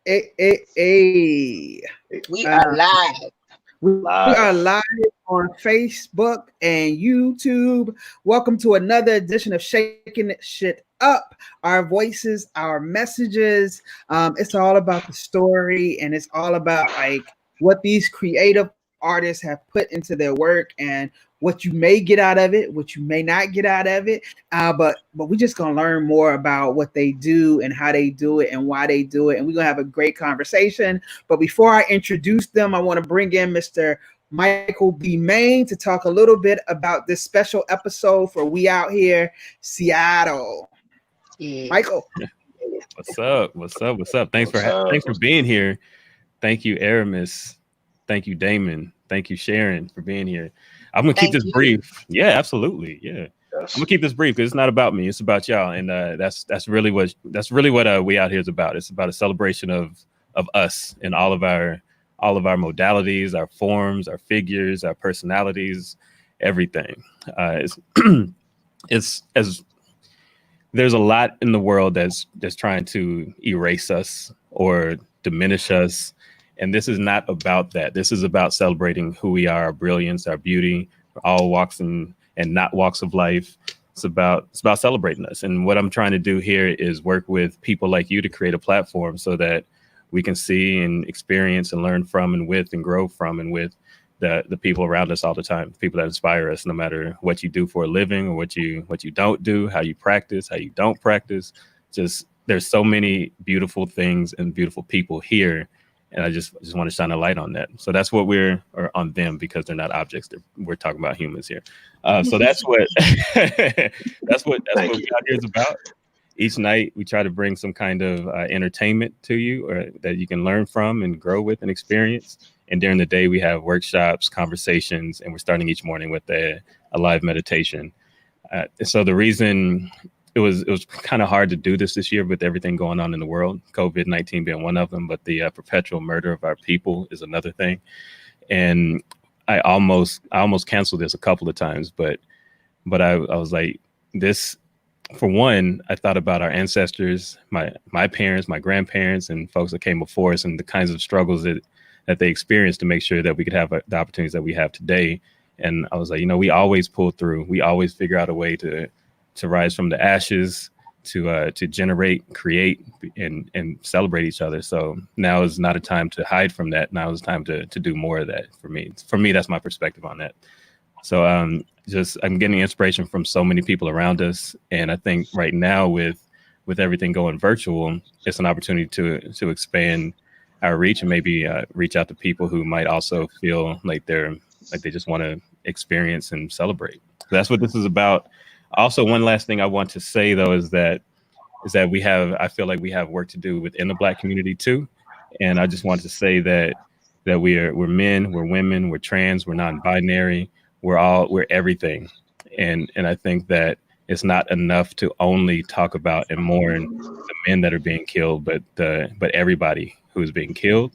Hey. We are live. We are live on Facebook and YouTube. Welcome to another edition of Shakin Shit Up. Our voices, our messages. It's all about the story, and it's all about like what these creative artists have put into their work and what you may get out of it, what you may not get out of it. But we're just gonna learn more about what they do and how they do it and why they do it, and we're gonna have a great conversation. But before I introduce them, I want to bring in Mr. Michael B. Main to talk a little bit about this special episode for We Out Here, Seattle. Yeah. Michael. What's up? Thanks for being here. Thank you, Aramis. Thank you, Damon. Thank you, Sharon, for being here. I'm gonna keep this brief. Yeah, absolutely. Yeah, I'm gonna keep this brief because it's not about me. It's about y'all, and that's really what We Out Here is about. It's about a celebration of us and all of our modalities, our forms, our figures, our personalities, everything. It's as there's a lot in the world that's trying to erase us or diminish us. And this is not about that. This is about celebrating who we are, our brilliance, our beauty, all walks and not walks of life. It's about celebrating us. And what I'm trying to do here is work with people like you to create a platform so that we can see and experience and learn from and with and grow from and with the people around us all the time, people that inspire us, no matter what you do for a living or what you don't do, how you practice, how you don't practice. Just there's so many beautiful things and beautiful people here. And I just want to shine a light on that. So that's what we're on them, because they're not objects. We're talking about humans here. So that's what that's what We Out Here is about. Each night we try to bring some kind of entertainment to you, or that you can learn from and grow with and experience. And during the day we have workshops, conversations, and we're starting each morning with a live meditation. So the reason it was kind of hard to do this year with everything going on in the world, COVID-19 being one of them, but the perpetual murder of our people is another thing. And I almost canceled this a couple of times, but I was like, this, for one, I thought about our ancestors, my parents, my grandparents, and folks that came before us, and the kinds of struggles that they experienced to make sure that we could have the opportunities that we have today. And I was like, we always pull through. We always figure out a way to rise from the ashes, to generate, create, and celebrate each other. So now is not a time to hide from that. Now is time to do more of that. For me, that's my perspective on that. So I'm getting inspiration from so many people around us. And I think right now with everything going virtual, it's an opportunity to expand our reach and maybe reach out to people who might also feel like they just want to experience and celebrate. So that's what this is about. Also, one last thing I want to say, though, is that I feel like we have work to do within the Black community too. And I just wanted to say that we're men, we're women, we're trans, we're non-binary, we're everything. And I think that it's not enough to only talk about and mourn the men that are being killed, but everybody who is being killed.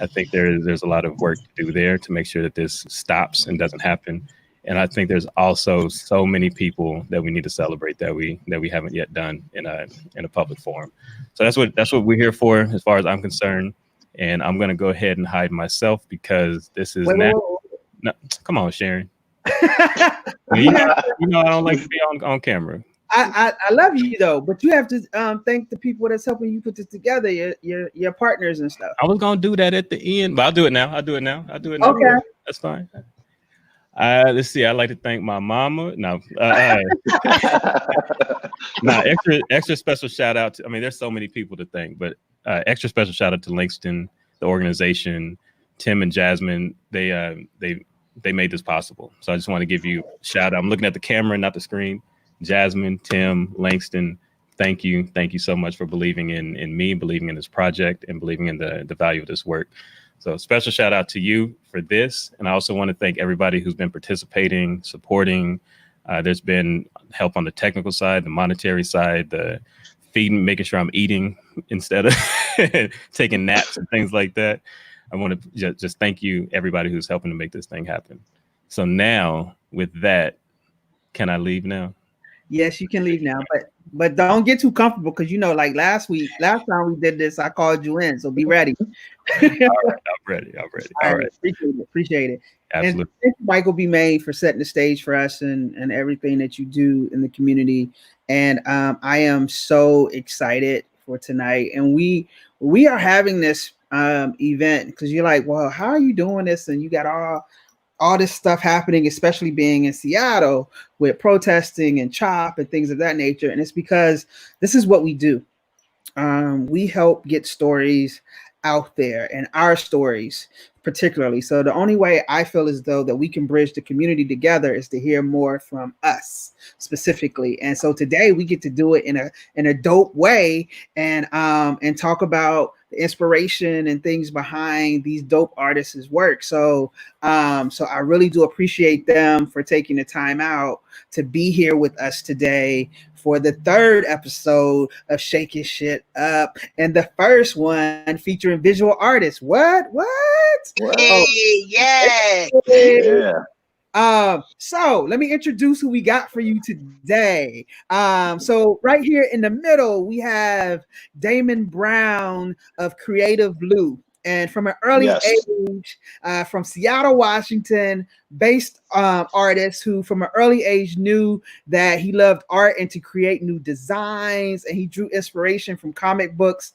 I think there's a lot of work to do there to make sure that this stops and doesn't happen. And I think there's also so many people that we need to celebrate that we haven't yet done in a public forum. So that's what we're here for, as far as I'm concerned. And I'm going to go ahead and hide myself because this is No, come on, Sharon. you know I don't like to be on camera. I love you though, but you have to thank the people that's helping you put this together, your partners and stuff. I was gonna do that at the end, but I'll do it now. Okay, that's fine. Let's see. I'd like to thank my mama. Extra special shout out to, there's so many people to thank, but extra special shout out to Langston, the organization, Tim and Jasmine. They made this possible. So I just want to give you a shout out. I'm looking at the camera, not the screen. Jasmine, Tim, Langston, thank you. Thank you so much for believing in me, believing in this project, and believing in the value of this work. So special shout out to you for this. And I also want to thank everybody who's been participating, supporting. There's been help on the technical side, the monetary side, the feeding, making sure I'm eating instead of taking naps and things like that. I want to just thank you, everybody who's helping to make this thing happen. So now with that, can I leave now? Yes, you can leave now. but don't get too comfortable because like last time we did this, I called you in, so be ready. All right, I'm ready. All right. Appreciate it. Absolutely. And thank you, Michael B. May, for setting the stage for us and everything that you do in the community. And I am so excited for tonight. And we are having this event because you're like, well, how are you doing this? And you got all this stuff happening, especially being in Seattle with protesting and CHOP and things of that nature. And it's because this is what we do. We help get stories out there, and our stories particularly. So the only way I feel as though that we can bridge the community together is to hear more from us specifically. And so today we get to do it in a dope way and talk about the inspiration and things behind these dope artists' work. So I really do appreciate them for taking the time out to be here with us today for the third episode of Shakin Shit Up, and the first one featuring visual artists. What? Hey, yes. Yeah. So let me introduce who we got for you today. So right here in the middle, we have Damon Brown of Creative Blue. And from an early age, from Seattle, Washington, based artist who from an early age knew that he loved art and to create new designs. And he drew inspiration from comic books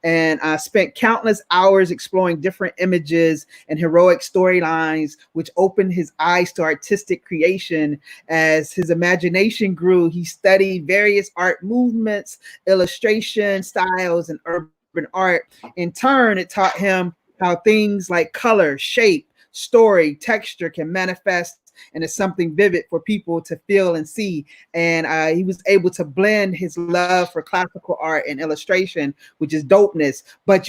and spent countless hours exploring different images and heroic storylines, which opened his eyes to artistic creation. As his imagination grew, he studied various art movements, illustration styles, and urban art. In turn, it taught him how things like color, shape, story, texture can manifest into something vivid for people to feel and see. And he was able to blend his love for classical art and illustration, which is dopeness. But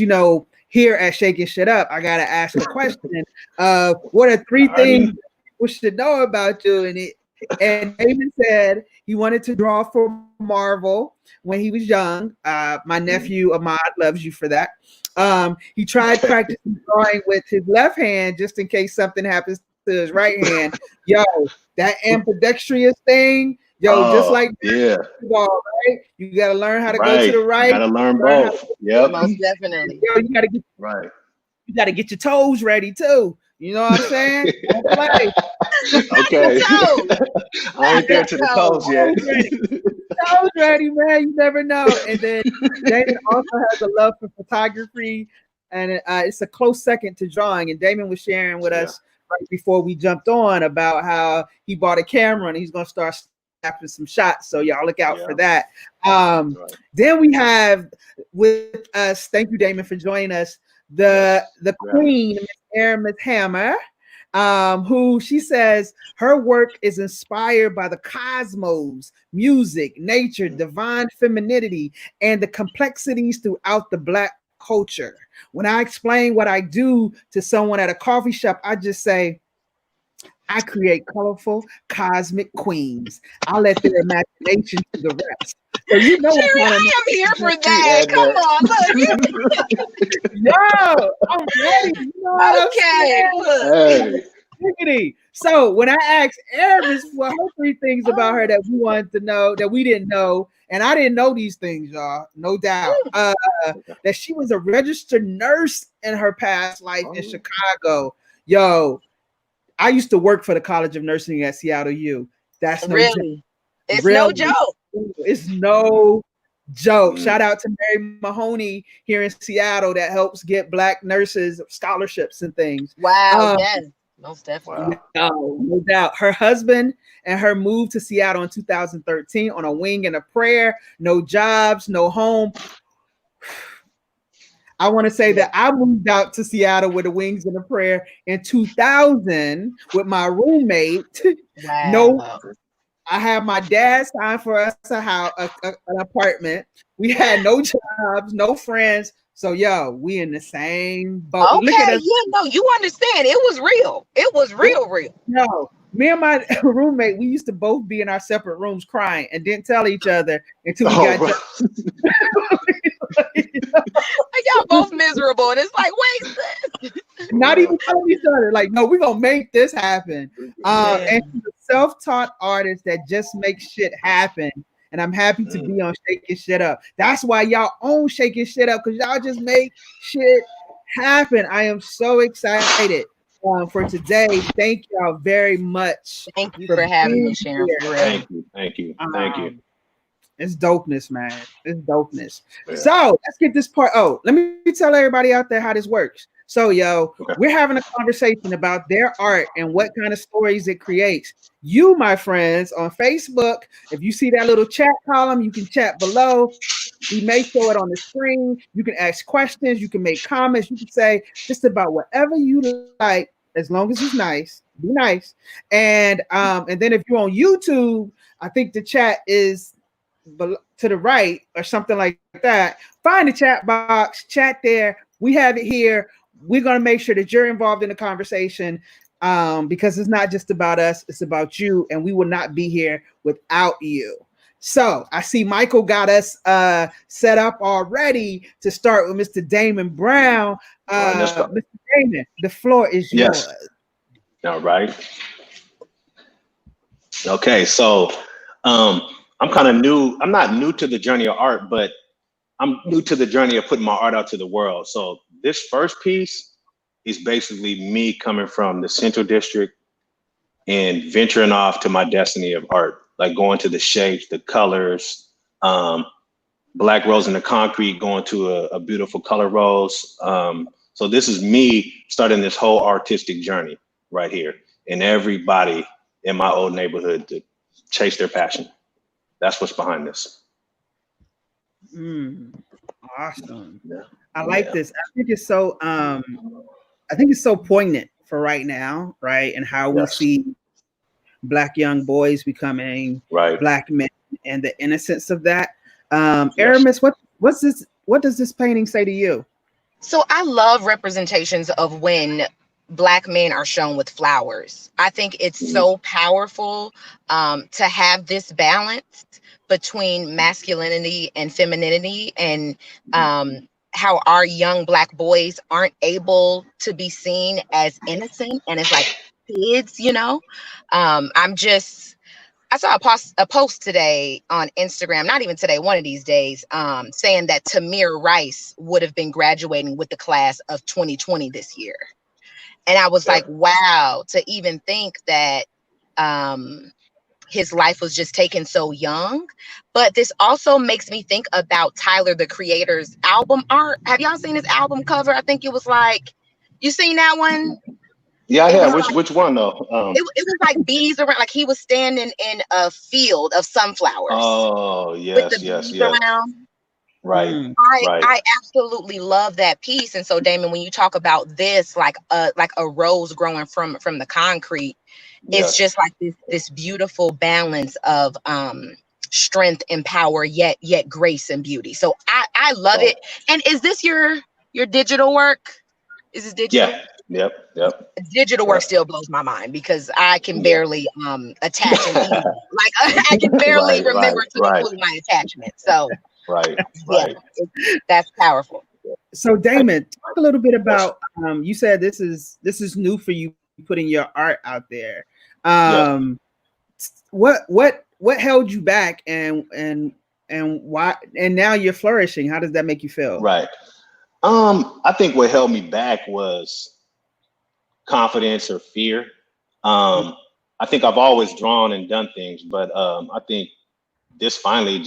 here at Shakin Shit Up, I gotta ask the question of what are three things people should know about you? And Damon said he wanted to draw for Marvel when he was young. My nephew Ahmad loves you for that. He tried practicing drawing with his left hand just in case something happens to his right hand. Yo, that ambidextrous thing. Yo, just like basketball, right? You got to learn how to go to the right. You got to learn both. Yep, most definitely. Yo, you got to get You got to get your toes ready too. You know what I'm saying? Okay. I ain't there to the toes yet. Toes ready, man. You never know. And then Damon also has a love for photography, and it's a close second to drawing. And Damon was sharing with us right before we jumped on about how he bought a camera and he's gonna start snapping some shots. So y'all look out for that. Then we have with us, thank you, Damon, for joining us, the queen, Miss Aramis O, who she says her work is inspired by the cosmos, music, nature, divine femininity, and the complexities throughout the Black culture. When I explain what I do to someone at a coffee shop, I just say, I create colorful cosmic queens. I'll let their imagination do the rest. So Sherry, I am here for that. Come on, look. Yo, I'm ready. Okay. So when I asked Aramis what her three things about her that we wanted to know, that we didn't know, and I didn't know these things, y'all, no doubt, that she was a registered nurse in her past life in Chicago. Yo, I used to work for the College of Nursing at Seattle U. That's no joke. It's no joke. It's no joke. Shout out to Mary Mahoney here in Seattle that helps get Black nurses scholarships and things. Wow, yes, most definitely. No doubt. Her husband and her moved to Seattle in 2013 on a wing and a prayer. No jobs, no home. I want to say that I moved out to Seattle with the wings and a prayer in 2000 with my roommate. Wow. I had my dad sign for us an apartment. We had no jobs, no friends. So, yo, we in the same boat. Okay, you understand. It was real. It was real. No, me and my roommate, we used to both be in our separate rooms crying and didn't tell each other until we got y'all both miserable. And it's like, wait, not even telling each other. Like, no, we're going to make this happen. And she's a self-taught artist that just makes shit happen. and I'm happy to be on Shakin Shit Up. That's why y'all own Shakin Shit Up, because y'all just make shit happen. I am so excited for today. Thank y'all very much. Thank you for having me, Sharon. Thank you. It's dopeness, man. It's dopeness. Yeah. So let's get this part. Oh, let me tell everybody out there how this works. So, we're having a conversation about their art and what kind of stories it creates. You, my friends, on Facebook, if you see that little chat column, you can chat below. We may show it on the screen. You can ask questions. You can make comments. You can say just about whatever you like, as long as it's nice. Be nice. And then if you're on YouTube, I think the chat is to the right or something like that. Find the chat box, chat there. We have it here. We're going to make sure that you're involved in the conversation because it's not just about us, it's about you, and we will not be here without you. So I see Michael got us set up already to start with Mr. Damon Brown. Mr. Damon, the floor is yours. All right. Okay, so I'm kind of new. I'm not new to the journey of art, but I'm new to the journey of putting my art out to the world. So this first piece is basically me coming from the Central District and venturing off to my destiny of art, like going to the shapes, the colors, black rose in the concrete, going to a beautiful color rose. So this is me starting this whole artistic journey right here, and everybody in my old neighborhood to chase their passion. That's what's behind this. Awesome. Yeah. I like this. I think it's so poignant for right now, right? And how we see Black young boys becoming Black men and the innocence of that. Aramis, what does this painting say to you? So I love representations of when Black men are shown with flowers. I think it's so powerful to have this balance between masculinity and femininity, and how our young Black boys aren't able to be seen as innocent and as like kids, I saw a post today on Instagram, not even today, one of these days, saying that Tamir Rice would have been graduating with the class of 2020 this year. And I was like, wow, to even think that his life was just taken so young. But this also makes me think about Tyler, the Creator's album art. Have y'all seen his album cover? I think it was like, you seen that one? Yeah, I have. Which one though? It was like bees around, like he was standing in a field of sunflowers. Oh, yes, with the bees around. Right. I absolutely love that piece. And so, Damon, when you talk about this, like a rose growing from the concrete, it's just like this beautiful balance of strength and power, yet grace and beauty. So I love it. And is this your digital work? Is this digital? Yeah. Yep. Digital work still blows my mind because I can barely attach an email. Like I can barely remember to include my attachment. So that's powerful. So Damon, talk a little bit about you said this is new for you, putting your art out there. What held you back and why, and now you're flourishing? How does that make you feel? Right. I think what held me back was confidence or fear. I think I've always drawn and done things, but I think this finally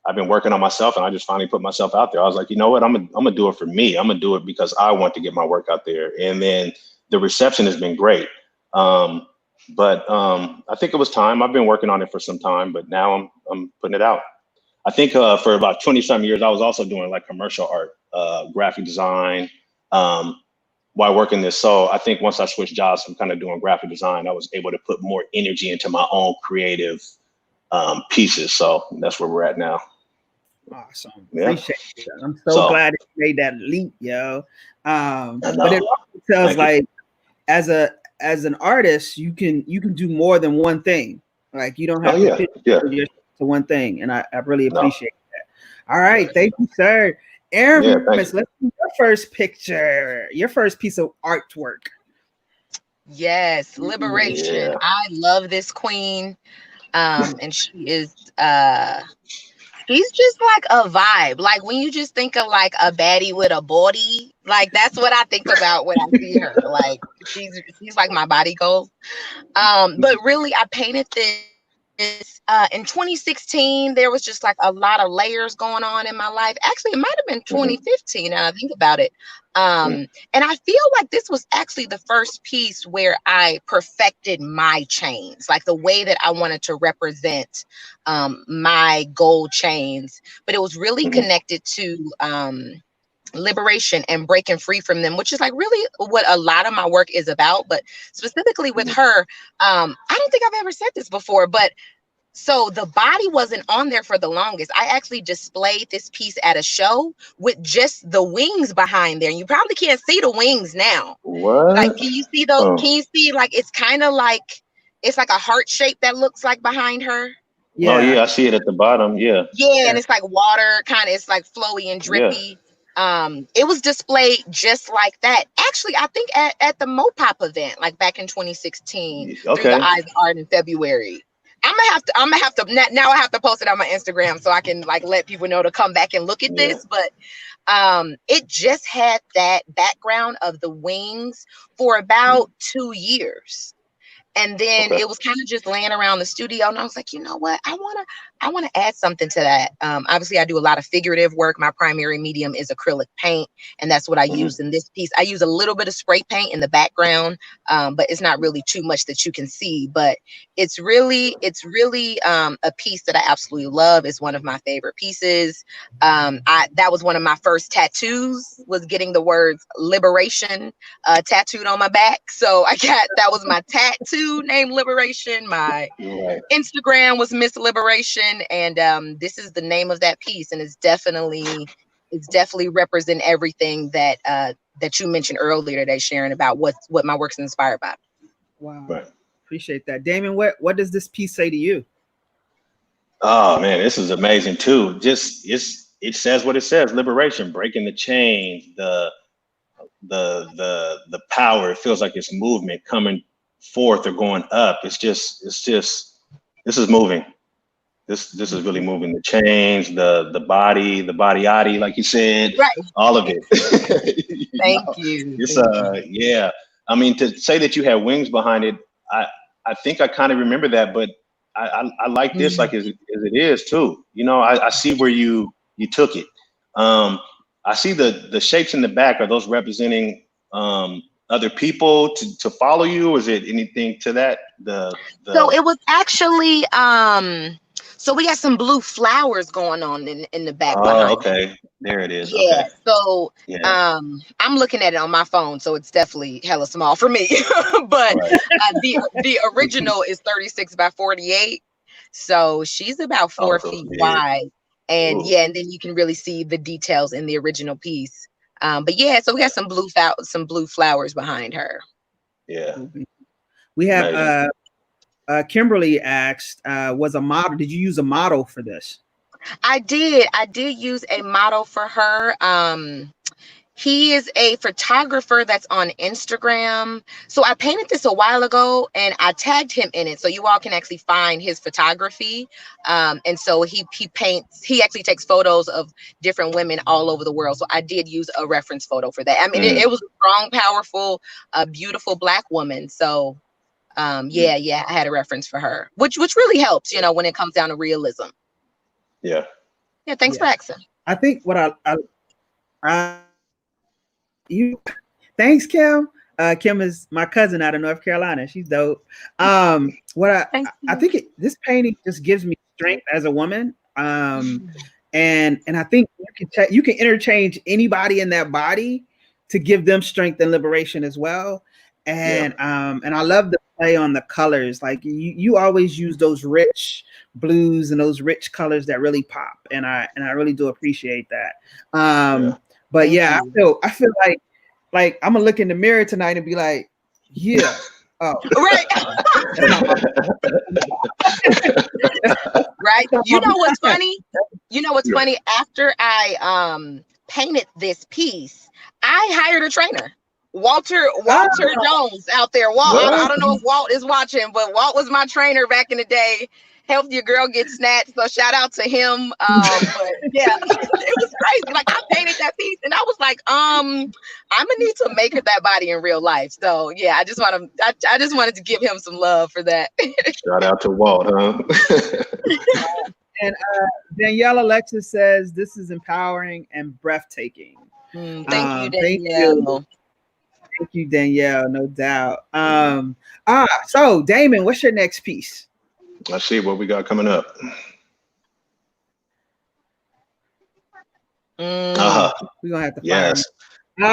I've been working on myself, and I just finally put myself out there. I was like, you know what, I'm gonna do it for me. I'm gonna do it because I want to get my work out there. And then the reception has been great. But I think it was time. I've been working on it for some time, but now I'm putting it out. I think for about 20 some years, I was also doing like commercial art, graphic design, while working this. So I think once I switched jobs from kind of doing graphic design, I was able to put more energy into my own creative pieces. So that's where we're at now. Awesome. Appreciate it. I'm so glad you made that leap, yo. But it also tells like as an artist, you can do more than one thing. Like you don't have to fit to one thing. And I really appreciate that. All right. Thank you, sir. Aramis, let's do your first picture, your first piece of artwork. Yes, Liberation. I love this queen. And she is she's just like a vibe. Like when you just think of like a baddie with a body, like that's what I think about when I see her. Like she's like my body goal. But really I painted this in 2016. There was just like a lot of layers going on in my life. Actually, it might have been 2015 now I think about it. And I feel like this was actually the first piece where I perfected my chains, like the way that I wanted to represent my gold chains. But it was really connected to liberation and breaking free from them, which is like really what a lot of my work is about. But specifically with her, I don't think I've ever said this before, but so the body wasn't on there for the longest. I actually displayed this piece at a show with just the wings behind there. And you probably can't see the wings now. What? Like, can you see those? Can you see like it's kind of like it's like a heart shape that looks like behind her? Yeah. Oh yeah, I see it at the bottom. Yeah. Yeah, and it's like water, kind of. It's like flowy and drippy. It was displayed just like that. Actually, I think at the Mopop event, like back in 2016, through the Eyes of Art in February. I'm gonna have to now I have to post it on my Instagram so I can like let people know to come back and look at this. But it just had that background of the wings for about 2 years. And then it was kind of just laying around the studio, and I was like, you know what? I want to add something to that. Obviously, I do a lot of figurative work. My primary medium is acrylic paint, and that's what I use in this piece. I use a little bit of spray paint in the background, but it's not really too much that you can see. But it's really a piece that I absolutely love. It's one of my favorite pieces. That was one of my first tattoos, was getting the words liberation tattooed on my back. So that was my tattoo named Liberation. My Instagram was Miss Liberation, and this is the name of that piece, and it's definitely represent everything that that you mentioned earlier today, Sharon, about what my work's inspired by. Wow, appreciate that, Damon. What does this piece say to you? Oh man, this is amazing too. Just it says what it says: liberation, breaking the chains, the power. It feels like it's movement coming forth or going up. It's just this is moving. This is really moving. The chains, the body like you said, all of it. Thank you. It's yeah. I mean, to say that you had wings behind it, I think I kind of remember that, but I like this like as it is too. You know, I see where you took it. I see the shapes in the back. Are those representing other people to follow you? Is it anything to that? So it was actually so we got some blue flowers going on in the back. Oh, okay. There it is. Yeah. Okay. So I'm looking at it on my phone, so it's definitely hella small for me. But the original is 36 by 48. So she's about 4 feet wide. And and then you can really see the details in the original piece. But yeah, so we got some blue flowers behind her. Yeah. We have Kimberly asked, was a model, did you use a model for this? I did use a model for her. He is a photographer that's on Instagram. So I painted this a while ago and I tagged him in it, so you all can actually find his photography. And so he actually takes photos of different women all over the world. So I did use a reference photo for that. I mean, it was a strong, powerful, beautiful Black woman. So I had a reference for her, which really helps, you know, when it comes down to realism. Yeah. Yeah. Thanks for asking. I think what thanks, Kim. Kim is my cousin out of North Carolina. She's dope. I think this painting just gives me strength as a woman. And I think you can interchange anybody in that body to give them strength and liberation as well. And I love the play on the colors. Like you always use those rich blues and those rich colors that really pop. And I really do appreciate that. But yeah, I feel like I'm gonna look in the mirror tonight and be like, yeah. Oh. Right. Right. You know what's funny? After I painted this piece, I hired a trainer. Walter Jones out there. Walt, I don't know if Walt is watching, but Walt was my trainer back in the day. Helped your girl get snatched. So shout out to him. But yeah, it was crazy. Like I painted that piece and I was like, I'm gonna need to make that body in real life. So yeah, I just wanted to give him some love for that. Shout out to Walt, huh? And Danielle Alexis says this is empowering and breathtaking. Thank you, Danielle. Thank you, Danielle, no doubt. So Damon, what's your next piece? Let's see what we got coming up. We're gonna have to yes. You're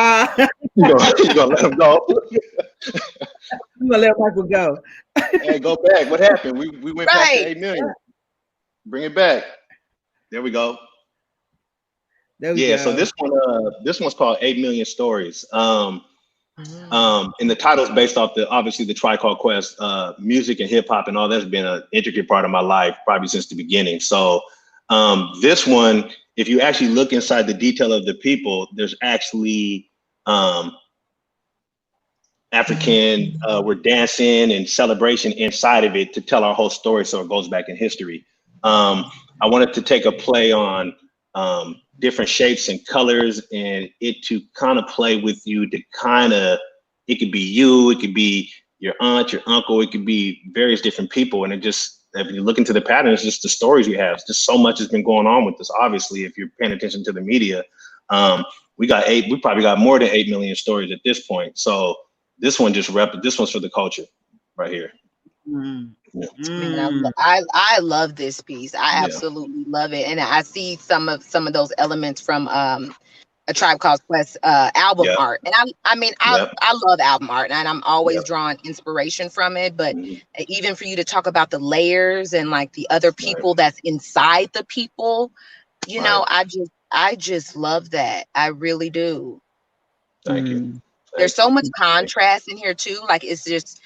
gonna let him go. I'm gonna let Michael go. Hey, go back. What happened? We went back to 8 million. Bring it back. There we go. There we go. So this one's called 8 Million Stories. And the title's based off obviously the Tribe Called Quest. Music and hip hop and all that's been an intricate part of my life probably since the beginning. So this one, if you actually look inside the detail of the people, there's actually African, we're dancing and celebration inside of it to tell our whole story, so it goes back in history. I wanted to take a play on different shapes and colors and it to kind of play with you to it could be you, it could be your aunt, your uncle, it could be various different people. And it just, if you look into the patterns, just the stories you have, just so much has been going on with this. Obviously, if you're paying attention to the media, we probably got more than 8 million stories at this point. So this one this one's for the culture right here. I love this piece. I absolutely love it, and I see some of those elements from A Tribe Called Quest album art. And I love album art, and I'm always drawing inspiration from it. But even for you to talk about the layers and like the other people that's inside the people, you know, I just love that. I really do. Thank you. There's so much contrast in here too. Like it's just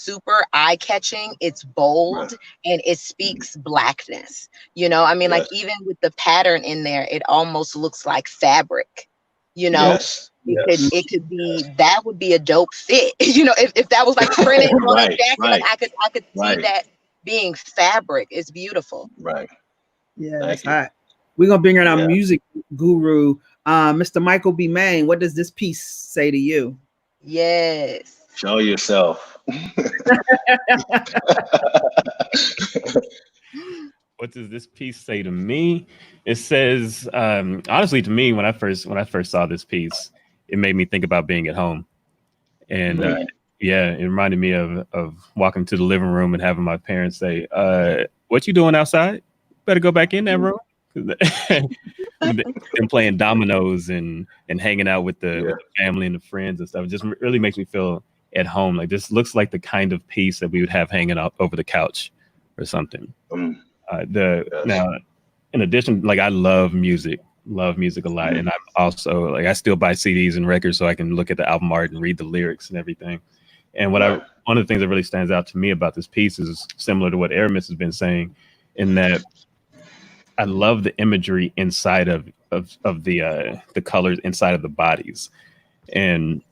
super eye-catching. It's bold and it speaks blackness. You know, I mean, like even with the pattern in there, it almost looks like fabric. You know, it could be that would be a dope fit. You know, if that was like printed on a jacket, like I could see that being fabric. It's beautiful. Right. Yeah, that's hot. We're gonna bring in our music guru. Mr. Michael B. Main, what does this piece say to you? Yes. Show yourself. What does this piece say to me? It says, honestly, to me, when I first saw this piece, it made me think about being at home. And it reminded me of walking to the living room and having my parents say, what you doing outside? Better go back in that room. And playing dominoes and hanging out with the family and the friends and stuff. It just really makes me feel at home. Like this looks like the kind of piece that we would have hanging out over the couch or something. Now, in addition, like I love music a lot. And I'm also like, I still buy CDs and records so I can look at the album art and read the lyrics and everything. And one of the things that really stands out to me about this piece is similar to what Aramis has been saying, in that I love the imagery inside of the colors inside of the bodies, and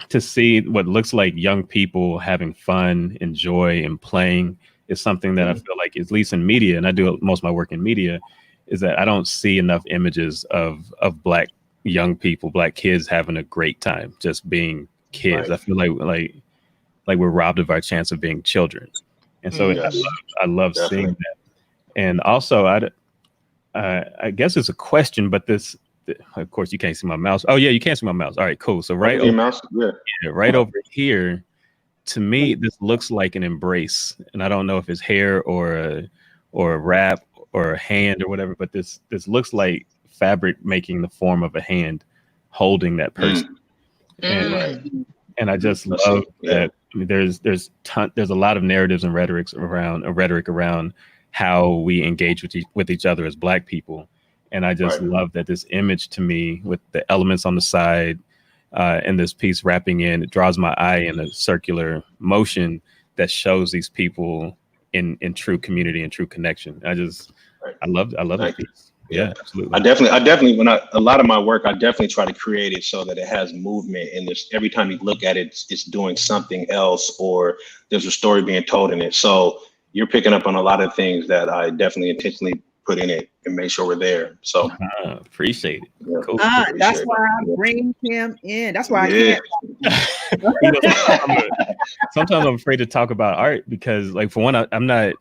to see what looks like young people having fun and joy and playing is something that I feel like, at least in media, and I do most of my work in media, is that I don't see enough images of Black young people, Black kids having a great time, just being kids. I feel like we're robbed of our chance of being children, and so I love seeing that. And also, I guess it's a question, but of course you can't see my mouse. Oh yeah, you can't see my mouse. All right, cool. So right over here, to me, this looks like an embrace, and I don't know if it's hair or a wrap or a hand or whatever, but this looks like fabric making the form of a hand holding that person. And I just love that. I mean, there's a lot of narratives and rhetoric around how we engage with each other as Black people. And I just love that this image, to me, with the elements on the side and this piece wrapping in, it draws my eye in a circular motion that shows these people in true community and true connection. I love that piece. Yeah, absolutely. I definitely, a lot of my work, I definitely try to create it so that it has movement, and there's, every time you look at it, it's doing something else, or there's a story being told in it. So you're picking up on a lot of things that I definitely intentionally put in it and make sure we're there. So appreciate it. yeah. Cool. That's why I bring him in. That's why I can't. You know, sometimes I'm afraid to talk about art because, like, for one, I'm not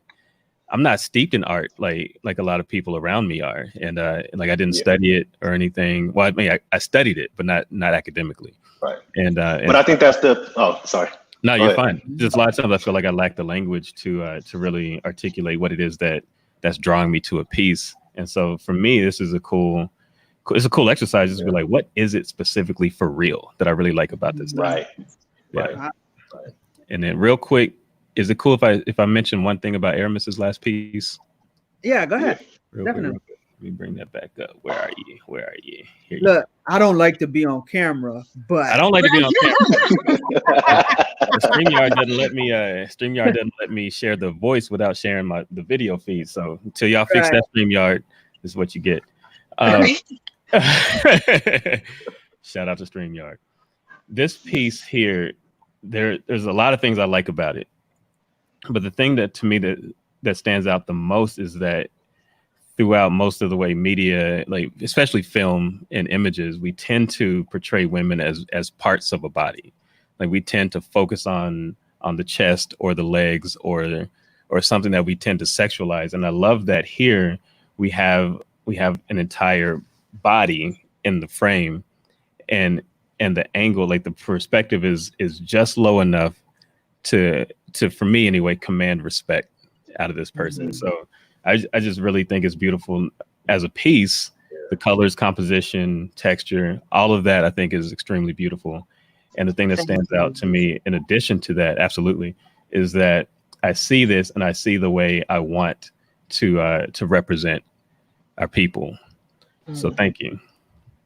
steeped in art like a lot of people around me are, and like I didn't study it or anything. Well, I mean, I studied it, but not academically. Right. And but I think that's the. Oh, sorry. No, you're fine. Just a lot of times I feel like I lack the language to really articulate what it is that's drawing me to a piece. And so for me, this is it's a cool exercise. Just be like, what is it specifically for real that I really like about this thing? Right. Yeah. Right. And then real quick, is it cool if I mention one thing about Aramis's last piece? Yeah, go ahead. Definitely. Quick. Let me bring that back up. Where are you? Here Look, I don't like to be on camera, but I don't like to be on camera. StreamYard doesn't let me share the voice without sharing the video feed. So until y'all fix that StreamYard, this is what you get. Shout out to StreamYard. This piece here, there's a lot of things I like about it, but the thing that to me that stands out the most is that throughout most of the way media, like especially film and images, we tend to portray women as parts of a body. Like we tend to focus on the chest or the legs or something that we tend to sexualize. And I love that here we have an entire body in the frame, and the angle, like the perspective is just low enough to for me anyway, command respect out of this person. Mm-hmm. So I just really think it's beautiful as a piece. The colors, composition, texture, all of that I think is extremely beautiful. And the thing that stands out to me in addition to that, absolutely, is that I see this and I see the way I want to represent our people. Mm. So thank you.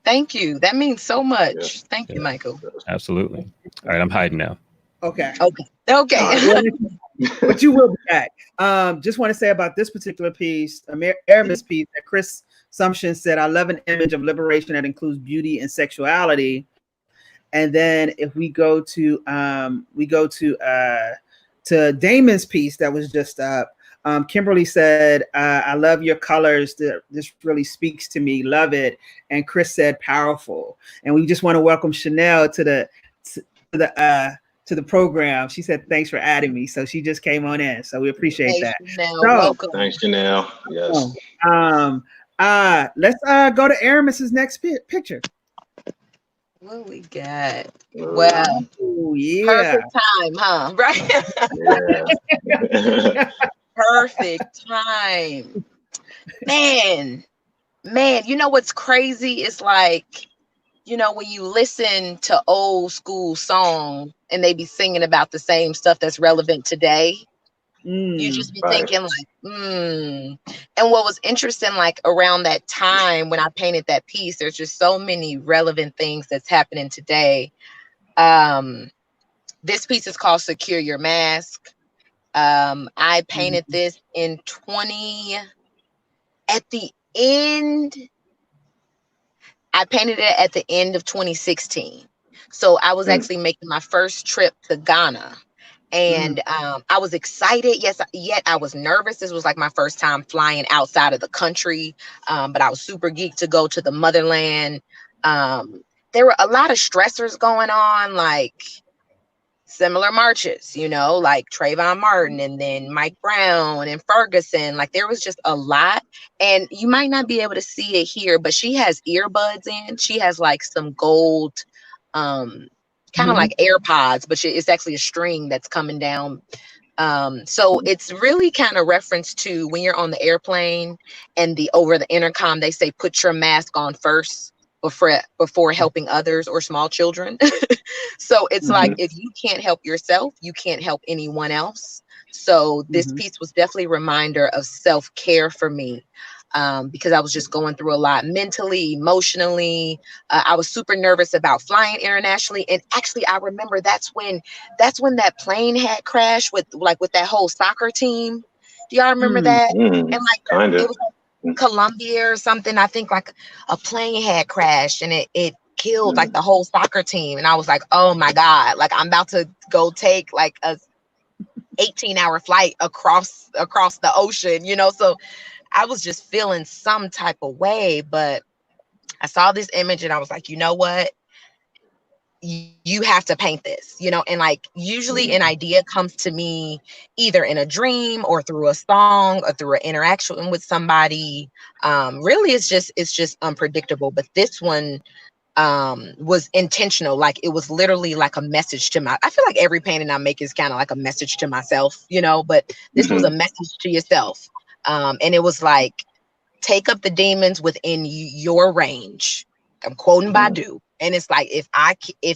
Thank you. That means so much. Thank you, Michael. Absolutely. All right, I'm hiding now. Okay. But you will be back. Just want to say about this particular piece, Aramis piece, that Chris Sumption said, I love an image of liberation that includes beauty and sexuality. And then if we go to Damon's piece that was just up, Kimberly said, I love your colors. This really speaks to me. Love it. And Chris said, powerful. And we just want to welcome Chanel to the program. She said, thanks for adding me. So she just came on in. So we appreciate that. Chanel, welcome. Thanks, Chanel. Yes. Let's go to Aramis's next picture. What we got? Wow. Ooh, yeah. Perfect time, huh? Right? Yeah. Perfect time. Man, you know what's crazy? It's like, you know, when you listen to old school songs and they be singing about the same stuff that's relevant today, you just be thinking like, And what was interesting, like around that time when I painted that piece, there's just so many relevant things that's happening today. This piece is called Secure Your Mask. I painted this in I painted it at the end of 2016. So I was actually making my first trip to Ghana. And I was excited. Yet I was nervous. This was like my first time flying outside of the country. But I was super geeked to go to the motherland. There were a lot of stressors going on, like similar marches, you know, like Trayvon Martin and then Mike Brown and Ferguson. Like there was just a lot. And you might not be able to see it here, but she has earbuds in. She has like some gold, kind of like AirPods, but it's actually a string that's coming down. So it's really kind of reference to when you're on the airplane and over the intercom, they say, put your mask on first before helping others or small children. So it's like, if you can't help yourself, you can't help anyone else. So this piece was definitely a reminder of self-care for me. Because I was just going through a lot mentally, emotionally. I was super nervous about flying internationally. And actually, I remember that's when that plane had crashed with that whole soccer team. Do y'all remember that? And like, kind of. Colombia or something. I think like a plane had crashed and it killed like the whole soccer team. And I was like, oh my God, like I'm about to go take like a 18-hour flight across the ocean, you know? So I was just feeling some type of way, but I saw this image and I was like, you know what? You have to paint this, you know? And like usually an idea comes to me either in a dream or through a song or through an interaction with somebody. Really it's just unpredictable, but this one was intentional. Like it was literally like a message to I feel like every painting I make is kind of like a message to myself, you know, but this was a message to yourself. And it was like, take up the demons within your range. I'm quoting Badu. And it's like, if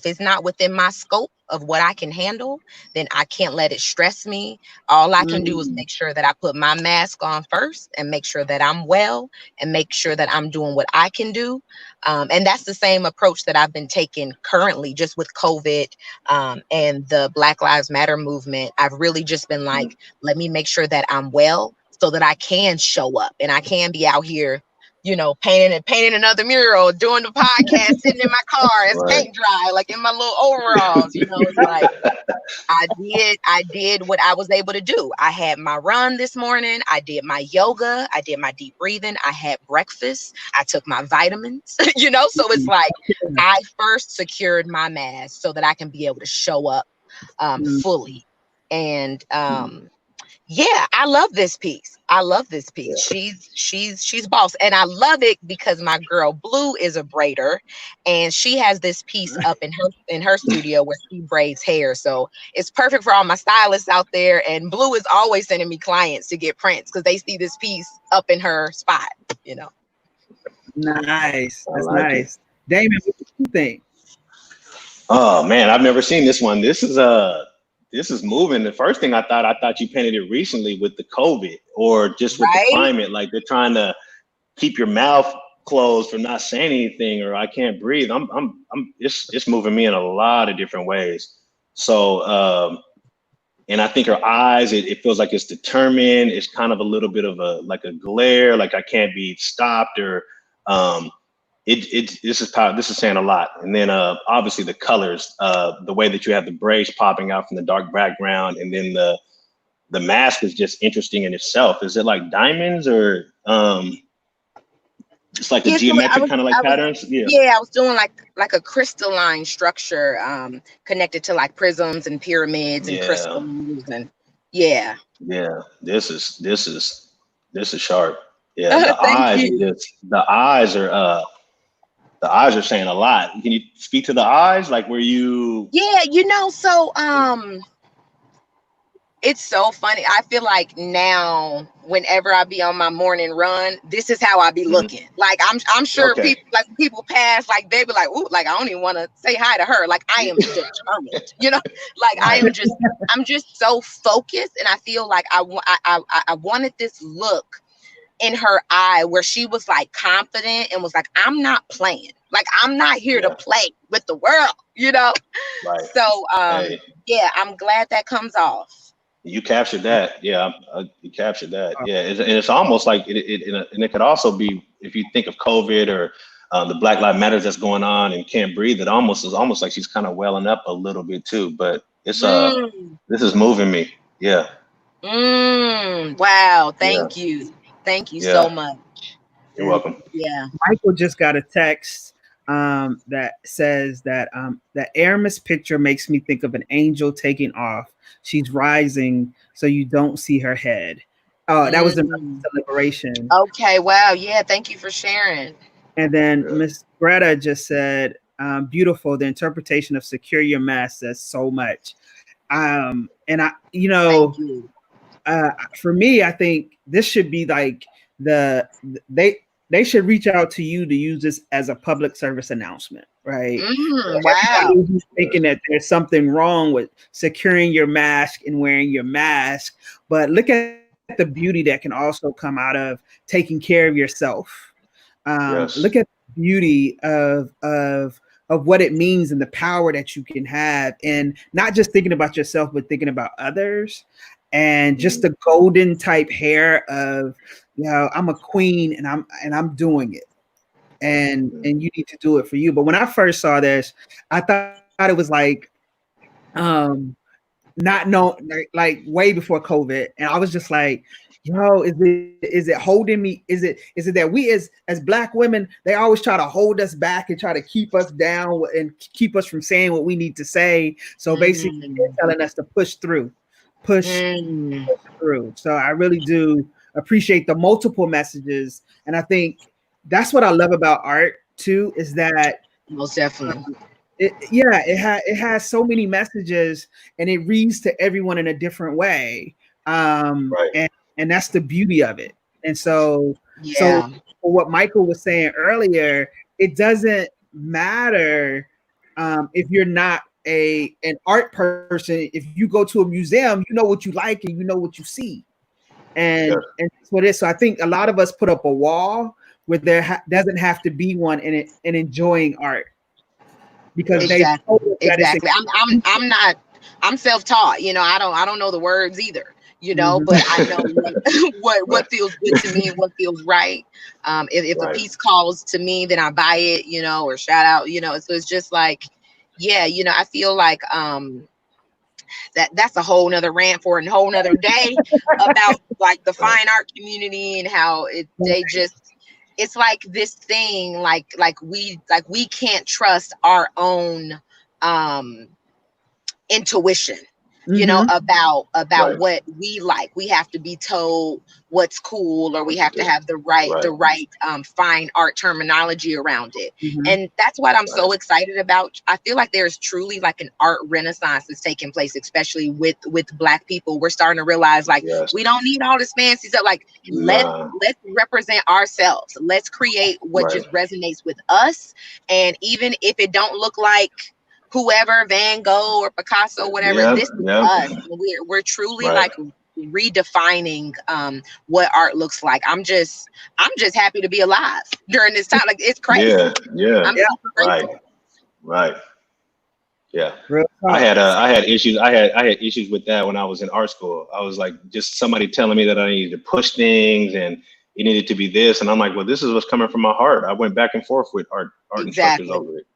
it's not within my scope of what I can handle, then I can't let it stress me. All I can do is make sure that I put my mask on first and make sure that I'm well and make sure that I'm doing what I can do. And that's the same approach that I've been taking currently just with COVID and the Black Lives Matter movement. I've really just been like, let me make sure that I'm well so that I can show up and I can be out here, you know, painting another mural, doing the podcast, sitting in my car as paint dry, like in my little overalls, you know. It's like I did what I was able to do. I had my run this morning, I did my yoga, I did my deep breathing, I had breakfast, I took my vitamins, you know. So it's like I first secured my mask so that I can be able to show up fully. And yeah, I love this piece. I love this piece. She's boss. And I love it because my girl Blue is a braider and she has this piece up in her studio where she braids hair. So it's perfect for all my stylists out there. And Blue is always sending me clients to get prints because they see this piece up in her spot, you know. Nice. That's nice. Damon, what do you think? Oh man, I've never seen this one. This is moving. The first thing I thought you painted it recently with the COVID or just with the climate. Like they're trying to keep your mouth closed from not saying anything or I can't breathe. It's moving me in a lot of different ways. So, and I think her eyes, it feels like it's determined. It's kind of a little bit of a glare, like I can't be stopped or, this is saying a lot. And then obviously the colors, the way that you have the braids popping out from the dark background, and then the mask is just interesting in itself. Is it like diamonds or it's like a geometric kind of like patterns? Yeah, I was doing like a crystalline structure connected to like prisms and pyramids and crystals and yeah. This is sharp. Yeah, the eyes are saying a lot. Can you speak to the eyes? Like, were you? Yeah, you know, so it's so funny. I feel like now, whenever I be on my morning run, this is how I be looking. Like, I'm sure people pass, like they be like, "Ooh," like I don't even want to say hi to her. Like I am determined, you know. Like I'm just so focused, and I feel like I wanted this look in her eye where she was like confident and was like, I'm not playing. Like, I'm not here to play with the world, you know? Right. So, yeah, I'm glad that comes off. You captured that. Yeah, you captured that. Yeah, and it's almost like it could also be, if you think of COVID or the Black Lives Matter that's going on and can't breathe, it is almost like she's kind of welling up a little bit too, but it's, this is moving me. Yeah. Wow. Thank you. Thank you so much. You're welcome. Yeah. Michael just got a text that says that that Aramis picture makes me think of an angel taking off. She's rising, so you don't see her head. Oh, that was in Celebration. Okay. Wow. Yeah. Thank you for sharing. And then Miss Greta just said, beautiful. The interpretation of secure your mask says so much. And I, you know, for me, I think this should be like they should reach out to you to use this as a public service announcement, right? Wow. Who's thinking that there's something wrong with securing your mask and wearing your mask, but look at the beauty that can also come out of taking care of yourself. Look at the beauty of what it means and the power that you can have, and not just thinking about yourself, but thinking about others. And just the golden type hair of I'm a queen and I'm doing it. And you need to do it for you. But when I first saw this, I thought it was like not known, like way before COVID. And I was just like, is it holding me? Is it that we as Black women, they always try to hold us back and try to keep us down and keep us from saying what we need to say. So basically they're telling us to push through. Push through. So I really do appreciate the multiple messages. And I think that's what I love about art too, is that most definitely. It has so many messages and it reads to everyone in a different way. And that's the beauty of it. And so for what Michael was saying earlier, it doesn't matter if you're not an art person. If you go to a museum, you know what you like and you know what you see. And that's what it is. So I think a lot of us put up a wall where there doesn't have to be one in it and enjoying art. Because exactly. I'm self-taught, I don't know the words either, but I know what feels good to me and what feels right. If a piece calls to me, then I buy it, or shout out, so it's just like, I feel like that's a whole nother rant for a whole nother day about like the fine art community and how it's like this thing, like we can't trust our own intuition, about what we like. We have to be told what's cool, or we have to have the right fine art terminology around it. And that's what I'm so excited about. I feel like there's truly like an art renaissance that's taking place, especially with Black people. We're starting to realize like we don't need all this fancy stuff. Like let's represent ourselves. Let's create what just resonates with us. And even if it don't look like whoever, Van Gogh or Picasso, whatever, this is us. We're truly like redefining what art looks like. I'm just happy to be alive during this time. Like it's crazy. I'm right. Yeah. I had issues with that when I was in art school. I was like, just somebody telling me that I needed to push things and it needed to be this, and I'm like, well, this is what's coming from my heart. I went back and forth with art instructors over it,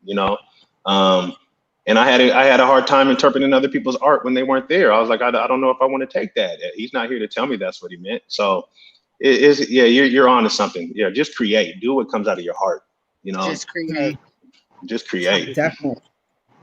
and I had a hard time interpreting other people's art when they weren't there. I was like, I don't know if I want to take that. He's not here to tell me that's what he meant. So you're on to something. Yeah, just create. Do what comes out of your heart. Just create. Just create. Definitely.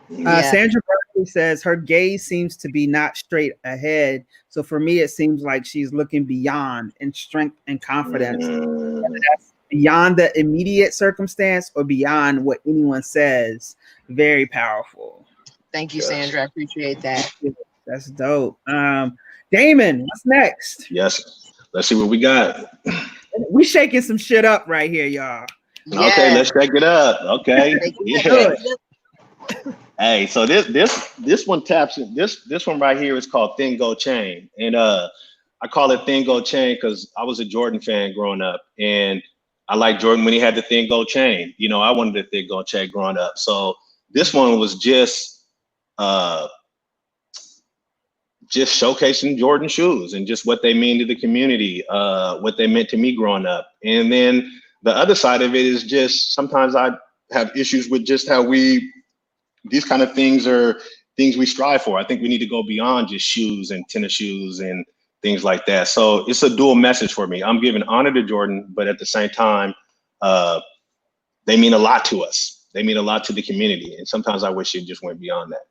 Sandra Berkeley says her gaze seems to be not straight ahead. So for me, it seems like she's looking beyond in strength and confidence. Whether that's beyond the immediate circumstance or beyond what anyone says. Very powerful. Thank you, Sandra. I appreciate that. That's dope. Damon, what's next? Yes. Let's see what we got. We shaking some shit up right here, y'all. Okay, let's shake it up. Okay. Hey, so this one taps in. This one right here is called Thin Gold Chain. And I call it Thin Gold Chain because I was a Jordan fan growing up. And I liked Jordan when he had the thin gold chain. I wanted the thin gold chain growing up. So this one was just showcasing Jordan shoes and just what they mean to the community, what they meant to me growing up. And then the other side of it is just sometimes I have issues with just how these kind of things are things we strive for. I think we need to go beyond just shoes and tennis shoes and things like that. So it's a dual message for me. I'm giving honor to Jordan, but at the same time, they mean a lot to us. They mean a lot to the community. And sometimes I wish it just went beyond that.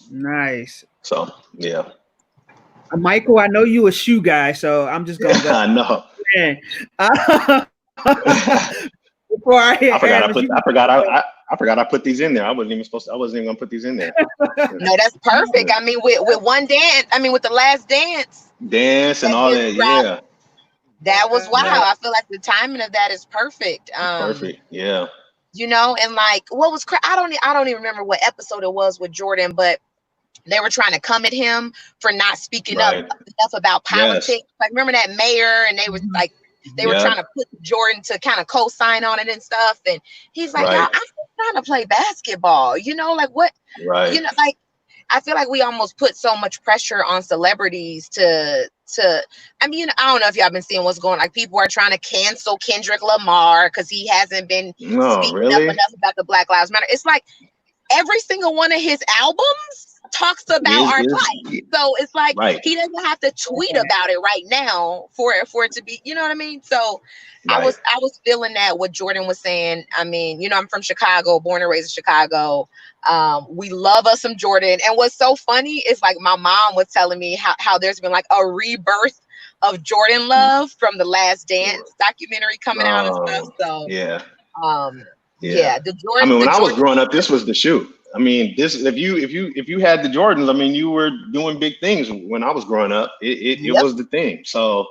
Nice. So, yeah. Michael, I know you a shoe guy, so I'm just going to go. I know. Before I forgot I put these in there. I wasn't even gonna put these in there. No, that's perfect. I mean, with one dance, with the last dance and all that, yeah. That was wow. I feel like the timing of that is perfect. Perfect, yeah. And like what was I don't even remember what episode it was with Jordan, but they were trying to come at him for not speaking up enough about politics. Yes. Like remember that mayor, and they was like. They were trying to put Jordan to kind of co-sign on it and stuff. And he's like, I'm just trying to play basketball, like what, like, I feel like we almost put so much pressure on celebrities to I mean, I don't know if y'all been seeing what's going on. Like, people are trying to cancel Kendrick Lamar because he hasn't been speaking up enough about the Black Lives Matter. It's like every single one of his albums talks about our plight. So it's like he doesn't have to tweet about it right now for it to be, you know what I mean? So I was feeling that what Jordan was saying. I mean, you know, I'm from Chicago, born and raised in Chicago. We love us some Jordan. And what's so funny is, like, my mom was telling me how there's been like a rebirth of Jordan love from the Last Dance documentary coming out and stuff. So the Jordan. I mean, when I was growing up, this was the shoe. I mean, this if you had the Jordans, I mean, you were doing big things when I was growing up. It was the thing. So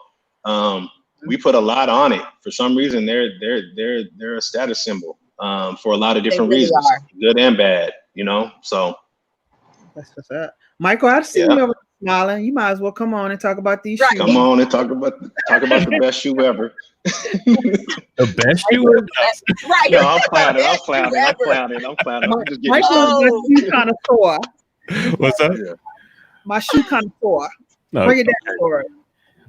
we put a lot on it. For some reason, they're a status symbol for a lot of different reasons, good and bad. You know, so that's what's up. Michael, I see you over smiling. You might as well come on and talk about these shoes. Come on and talk about the best shoe ever. The best shoe ever? Right. No, I'm clowning. I'm just getting Michael's my shoe connoisseur. What's up? My shoe connoisseur. No. Bring it down for it.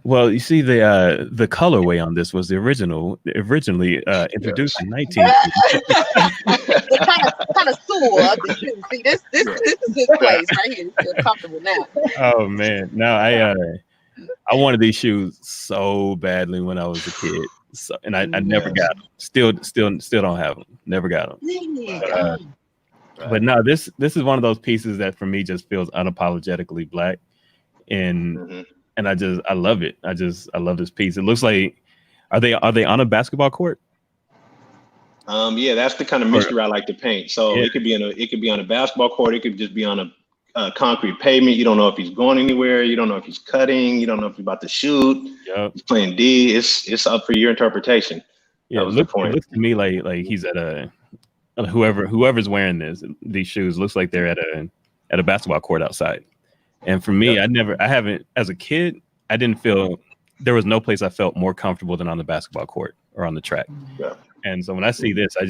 Well, you see, the colorway on this was originally introduced in 19. The kind of of the shoe. See, this is his place right here. Feel comfortable now. Oh man, no, I wanted these shoes so badly when I was a kid, and I never got them. Still don't have them. Never got them. But no, this is one of those pieces that for me just feels unapologetically Black, and I love it. I love this piece. It looks like are they on a basketball court? Yeah, that's the kind of mystery I like to paint. So it could be on a basketball court. It could just be on a concrete pavement. You don't know if he's going anywhere. You don't know if he's cutting. You don't know if he's about to shoot. He's playing D. It's up for your interpretation. Yeah, it looks to me like he's at a whoever's wearing these shoes looks like they're at a basketball court outside. And for me, I haven't as a kid, I didn't feel there was no place I felt more comfortable than on the basketball court or on the track. Yeah. And so when I see this, I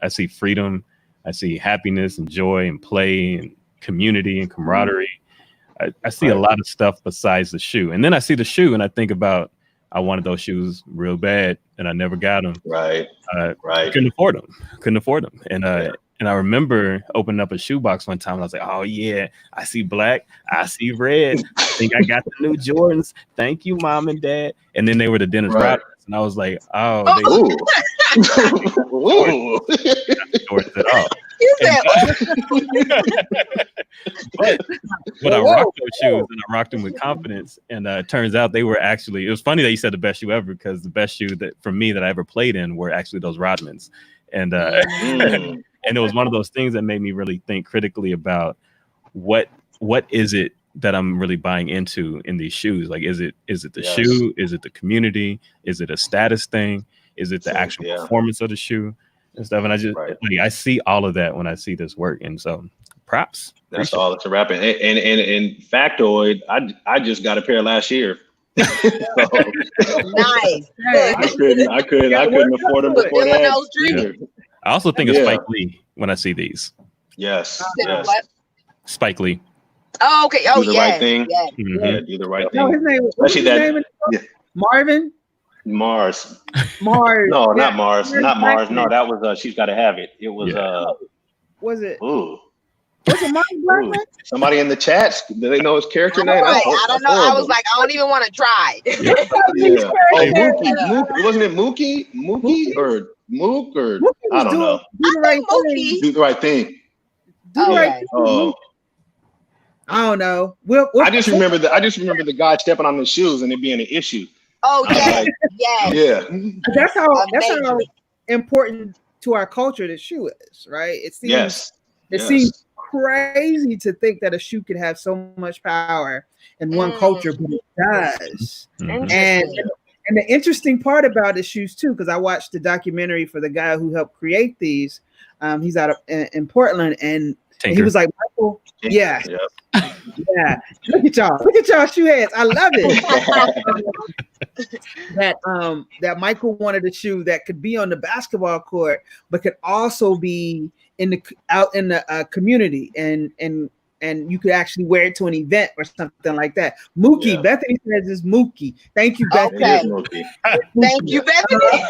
see freedom, I see happiness and joy and play and community and camaraderie. I see a lot of stuff besides the shoe. And then I see the shoe and I think about I wanted those shoes real bad and I never got them. Right. Couldn't afford them. And I remember opening up a shoebox one time and I was like, oh yeah, I see black, I see red. I think I got the new Jordans. Thank you, Mom and Dad. And then they were the Dennis Rodmans. And I was like, Jordans at all. But I rocked those shoes and I rocked them with confidence. And it turns out they were actually, it was funny that you said the best shoe ever because the best shoe that for me that I ever played in were actually those Rodmans. And and it was one of those things that made me really think critically about what is it that I'm really buying into in these shoes? Like, is it the shoe? Is it the community? Is it a status thing? Is it the actual performance of the shoe and stuff? And I just I see all of that when I see this work. And so props. That's all it's a wrap. And factoid, I just got a pair last year. Nice. I couldn't afford them before that either. I also think of Spike Lee when I see these. Yes. Spike Lee. Oh, okay. Oh, do the right thing. Yeah. Mm-hmm. Do the right thing. No, his name was Marvin. Mars. No, not Mars. Not Mars. No, that was She's Gotta Have It. It was Was it? Ooh. Was it Martin Blackman? Somebody in the chats, do they know his character name? I don't know. I was like, I don't even want to try. Oh, Mookie. Wasn't it Mookie? Mookie or Mook or I don't know. Do the right thing. Do the right thing. I don't know. I just remember the guy stepping on the shoes and it being an issue. Oh yeah, yeah. That's how important to our culture the shoe is, right? It seems crazy to think that a shoe could have so much power in one culture, but it does. And the interesting part about the shoes too, because I watched the documentary for the guy who helped create these. He's out in Portland, and he was like, Michael, yeah. Look at y'all shoe heads. I love it. that Michael wanted a shoe that could be on the basketball court, but could also be out in the community and and you could actually wear it to an event or something like that. Mookie, Yeah. Bethany says it's Mookie. Thank you, Bethany. It is Okay. Mookie. Thank you, Bethany.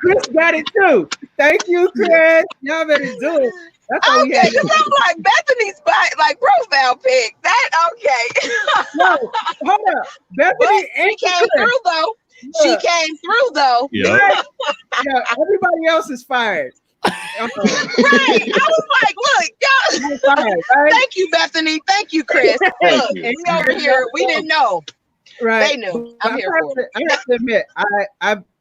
Chris got it too. Thank you, Chris. Y'all better do it. That's all we Okay, had. because I'm like Bethany's like profile pic. That okay. No, hold up. But Bethany she and came Chris. through though. She Look, came through though. Yeah. right? Yeah, everybody else is fired. Right. I was like, look, y'all. You're fired, right? Thank you, Bethany. Thank you, Chris. Thank Look, you. we over here. We didn't know. Right. They knew. But I'm here for it. I have to admit,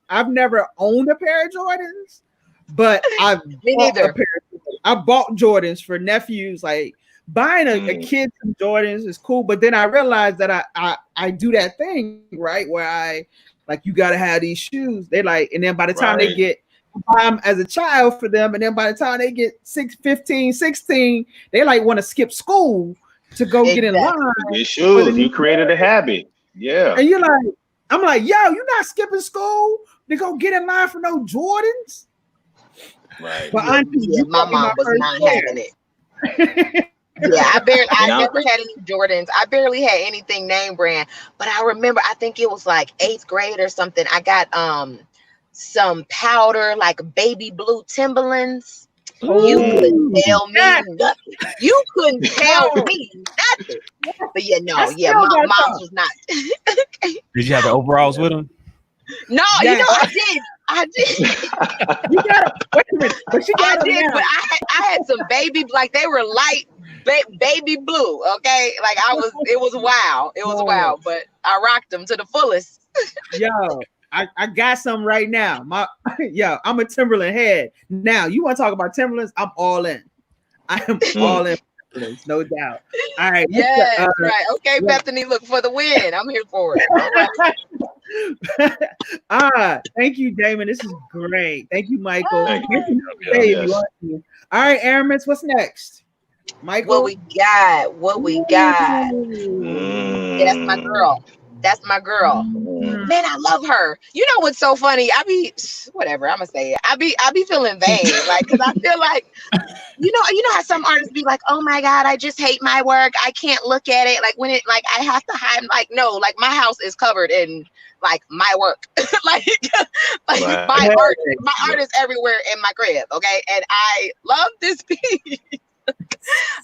I've never owned a pair of Jordans, but I've Me bought a neither. pair of Jordans. I bought Jordans for nephews. Like buying a kid some Jordans is cool, but then I realized that I do that thing, right, where I like you gotta have these shoes. They like, and then by the time they get buy them as a child for them, and then by the time they get 15, 16, they like want to skip school to go get in line. Get shoes. You created a habit. Yeah. And you're like, I'm like, yo, you're not skipping school to go get in line for no Jordans. Right. But auntie, Yeah, my mom was not having it. Yeah, I never had any Jordans. I barely had anything name brand. But I remember, I think it was like 8th grade or something. I got some powder, like baby blue Timberlands. You couldn't tell me nothing. You couldn't tell me nothing. But yeah, no, yeah, mom's was not. Did you have the overalls with them? No, you know, I did. You got wait a minute, but she got I did, now. but I had some baby, like they were light baby blue. Okay, like it was wild. It was wild, but I rocked them to the fullest. Yo, I got some right now. I'm a Timberland head. Now, you want to talk about Timberlands? I'm all in. I am all in Timberlands, no doubt. All right. Yes, right. Okay, Bethany, look for the win. I'm here for it. All right. Thank you, Damon. This is great. Thank you, Michael. Thank you. All right, Aramis, what's next? Michael? What we got? Yeah, that's my girl. That's my girl. Man, I love her. You know what's so funny? Whatever, I'm gonna say it. I be feeling vain, like, because I feel like, you know how some artists be like, oh my God, I just hate my work. I can't look at it. Like when it, like I have to hide. Like no, like my house is covered in like my work, like right. my art is everywhere in my crib. Okay, and I love this piece.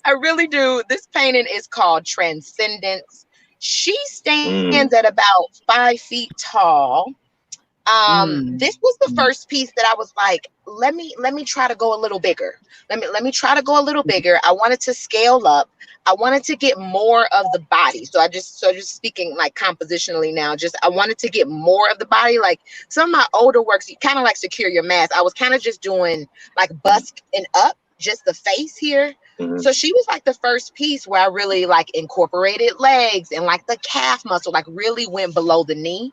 I really do. This painting is called Transcendence. She stands at about 5 feet tall. This was the first piece that I was like, let me try to go a little bigger. Let me try to go a little bigger. I wanted to scale up. I wanted to get more of the body. So just speaking like compositionally now, I wanted to get more of the body. Like some of my older works, you kind of like Secure Your Mask. I was kind of just doing like bust and up, just the face here. So she was like the first piece where I really like incorporated legs and like the calf muscle, like really went below the knee.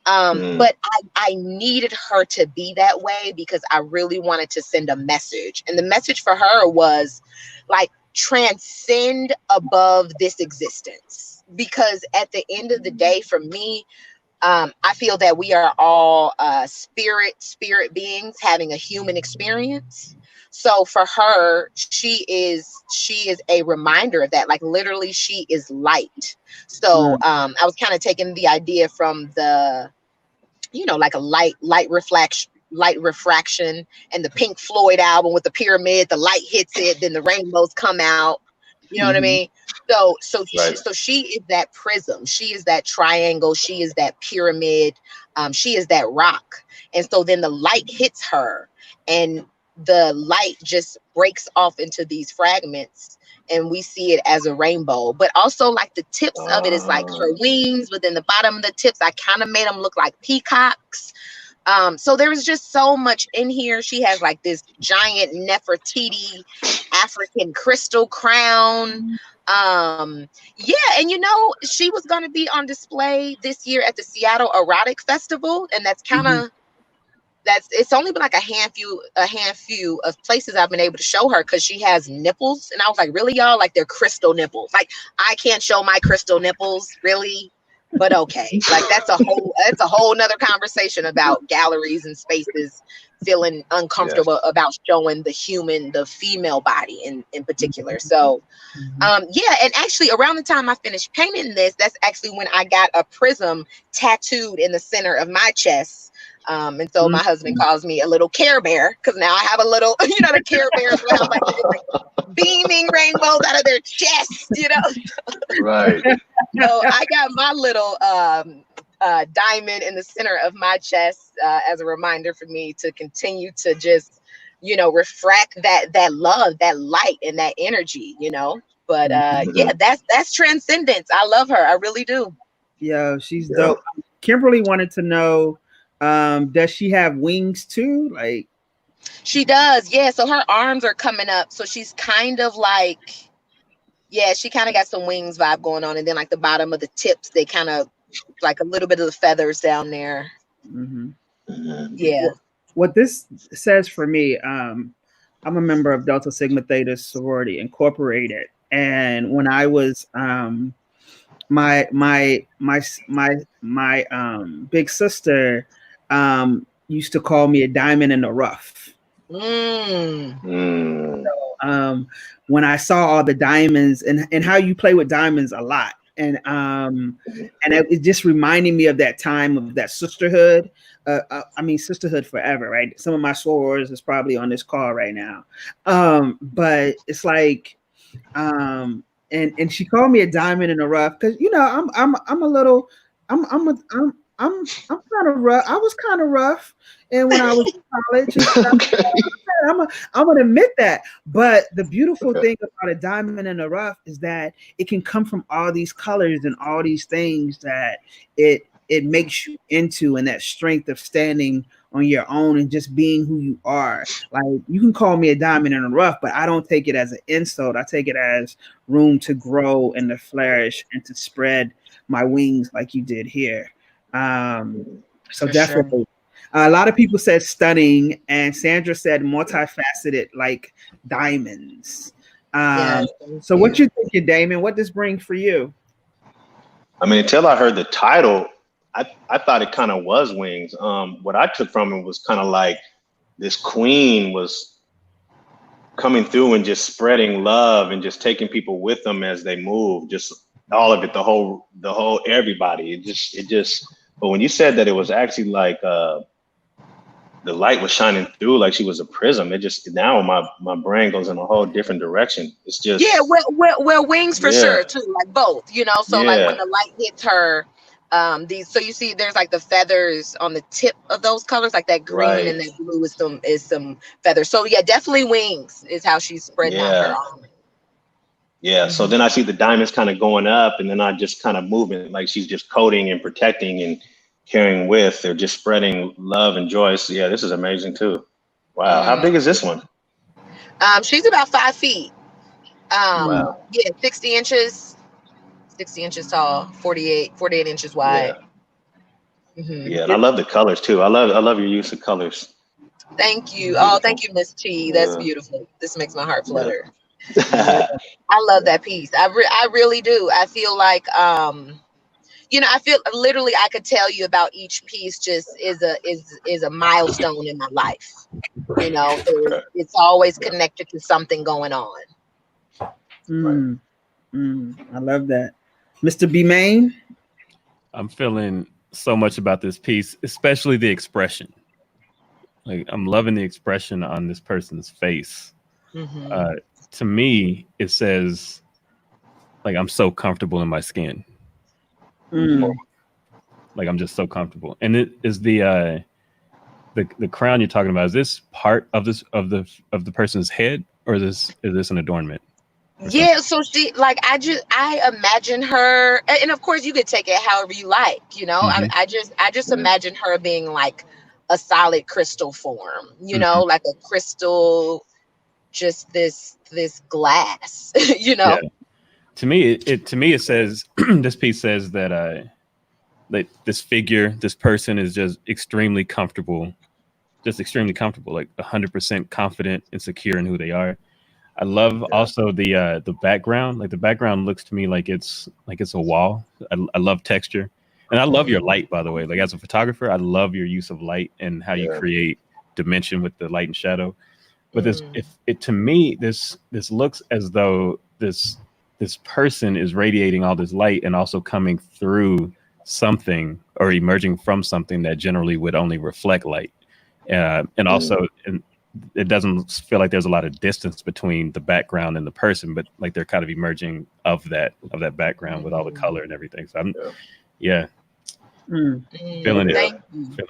But I needed her to be that way because I really wanted to send a message. And the message for her was like, transcend above this existence. Because at the end of the day, for me, I feel that we are all spirit beings having a human experience. So for her, she is a reminder of that. Like literally, she is light. So I was kind of taking the idea from the, like a light refraction, and the Pink Floyd album with the pyramid. The light hits it, then the rainbows come out. You know what I mean? So she is that prism. She is that triangle. She is that pyramid. She is that rock. And so then the light hits her, and the light just breaks off into these fragments, and we see it as a rainbow. But also like the tips of it is like her wings, but then the bottom of the tips, I kind of made them look like peacocks. So there was just so much in here. She has like this giant Nefertiti African crystal crown. And she was going to be on display this year at the Seattle Erotic Festival, and that's kind of it's only been like a handful of places I've been able to show her, because she has nipples. And I was like, really, y'all? Like they're crystal nipples. Like I can't show my crystal nipples, really? But okay, like that's a whole nother conversation about galleries and spaces feeling uncomfortable about showing the female body in particular. So yeah, and actually around the time I finished painting this, that's actually when I got a prism tattooed in the center of my chest. And so my husband calls me a little Care Bear, because now I have a little, the Care Bears will have like beaming rainbows out of their chests, Right. So I got my little diamond in the center of my chest as a reminder for me to continue to just, refract that love, that light, and that energy, But yeah, that's Transcendence. I love her. I really do. Yeah, she's dope. Kimberly wanted to know, does she have wings too? Like, she does. Yeah. So her arms are coming up. So she's kind of like, yeah, she kind of got some wings vibe going on. And then like the bottom of the tips, they kind of like a little bit of the feathers down there. Yeah. What this says for me, I'm a member of Delta Sigma Theta Sorority Incorporated, and when I was my big sister used to call me a diamond in the rough. So, when I saw all the diamonds and how you play with diamonds a lot, and it just reminded me of that time of that sisterhood. I mean, sisterhood forever, right? Some of my sorors is probably on this call right now, but it's like, and she called me a diamond in the rough because I'm a little, I'm kind of rough. I was kind of rough, and when I was in college, and stuff, I'm gonna admit that. But the beautiful thing about a diamond in the rough is that it can come from all these colors and all these things that it makes you into, and that strength of standing on your own and just being who you are. Like, you can call me a diamond in the rough, but I don't take it as an insult. I take it as room to grow and to flourish and to spread my wings like you did here. So definitely. Sure. A lot of people said stunning, and Sandra said multifaceted, like diamonds. So what you thinking, Damon? What does bring for you? I mean, until I heard the title, I thought it kind of was wings. What I took from it was kind of like this queen was coming through and just spreading love and just taking people with them as they move, just all of it, the whole everybody. It just. But when you said that it was actually like the light was shining through, like she was a prism, it just, now my brain goes in a whole different direction. It's just, well, wings for sure too, like both, So like when the light hits her, so you see there's like the feathers on the tip of those colors, like that green and that blue is some feathers. So yeah, definitely wings is how she's spreading out her arm. Yeah. So then I see the diamonds kind of going up, and then I just kind of moving, like she's just coating and protecting and carrying with. They're just spreading love and joy. So yeah, this is amazing too. Wow. How big is this one? She's about 5 feet. Wow. Yeah, 60 inches tall, 48 inches wide. Yeah, and I love the colors too. I love your use of colors. Thank you. Oh, thank you, Miss Chi. That's beautiful. This makes my heart flutter. I love that piece. I really do. I feel like I feel literally I could tell you about each piece just is a milestone in my life. It's always connected to something going on. I love that. Mr. B. Main? I'm feeling so much about this piece, especially the expression. Like, I'm loving the expression on this person's face. To me, it says, like, I'm so comfortable in my skin. Like, I'm just so comfortable. And it is the crown you're talking about. Is this part of the person's head, or is this an adornment? Yeah, so she, like, I imagine her, and of course you could take it however you like, I just imagine her being like a solid crystal form, like a crystal, just this glass, Yeah. To me, it says this piece says that this person is just extremely comfortable, like 100% confident and secure in who they are. I love also the background. Like, the background looks to me like it's a wall. I love texture. And I love your light, by the way. Like as a photographer, I love your use of light and how you create dimension with the light and shadow. But to me, this looks as though this person is radiating all this light and also coming through something or emerging from something that generally would only reflect light. And also, it doesn't feel like there's a lot of distance between the background and the person, but like they're kind of emerging of that background with all the color and everything. So I'm feeling it.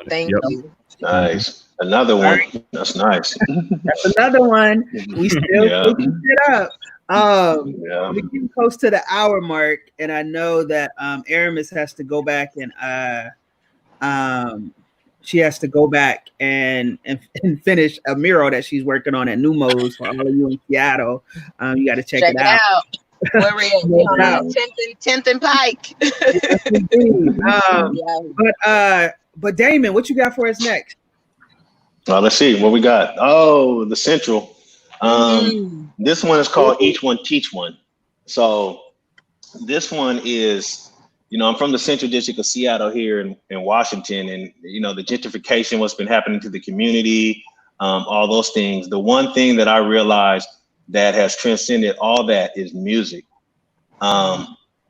Thank you. Nice. Another one. Right. That's nice. That's another one. We still picking it up. We're getting close to the hour mark, and I know that Aramis has to go back and she has to go back and finish a mural that she's working on at Numos for all of you in Seattle. You got to check it out. Where we at? 10th and Pike. But Damon, what you got for us next? Let's see what we got. Oh, the Central. This one is called Each One Teach One. So this one is, I'm from the Central District of Seattle here in Washington, and the gentrification, what's been happening to the community, all those things. The one thing that I realized that has transcended all that is music. No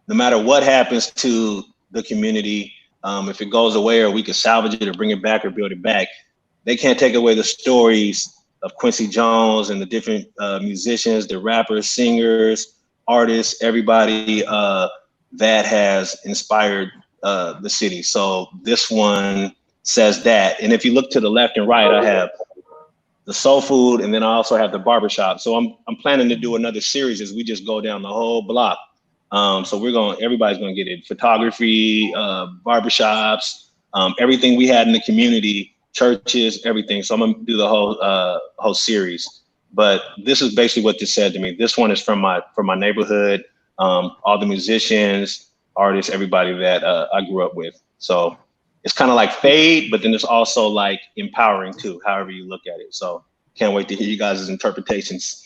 matter what happens to the community, if it goes away or we can salvage it or bring it back or build it back, they can't take away the stories of Quincy Jones and the different musicians, the rappers, singers, artists, everybody that has inspired the city. So this one says that. And if you look to the left and right, I have the soul food, and then I also have the barbershop. So I'm planning to do another series as we just go down the whole block. So everybody's gonna get it. Photography, barbershops, everything we had in the community, churches, everything. So I'm gonna do the whole series. But this is basically what this said to me. This one is from my neighborhood, all the musicians, artists, everybody that I grew up with. So it's kind of like fade, but then it's also like empowering too, however you look at it. So can't wait to hear you guys' interpretations.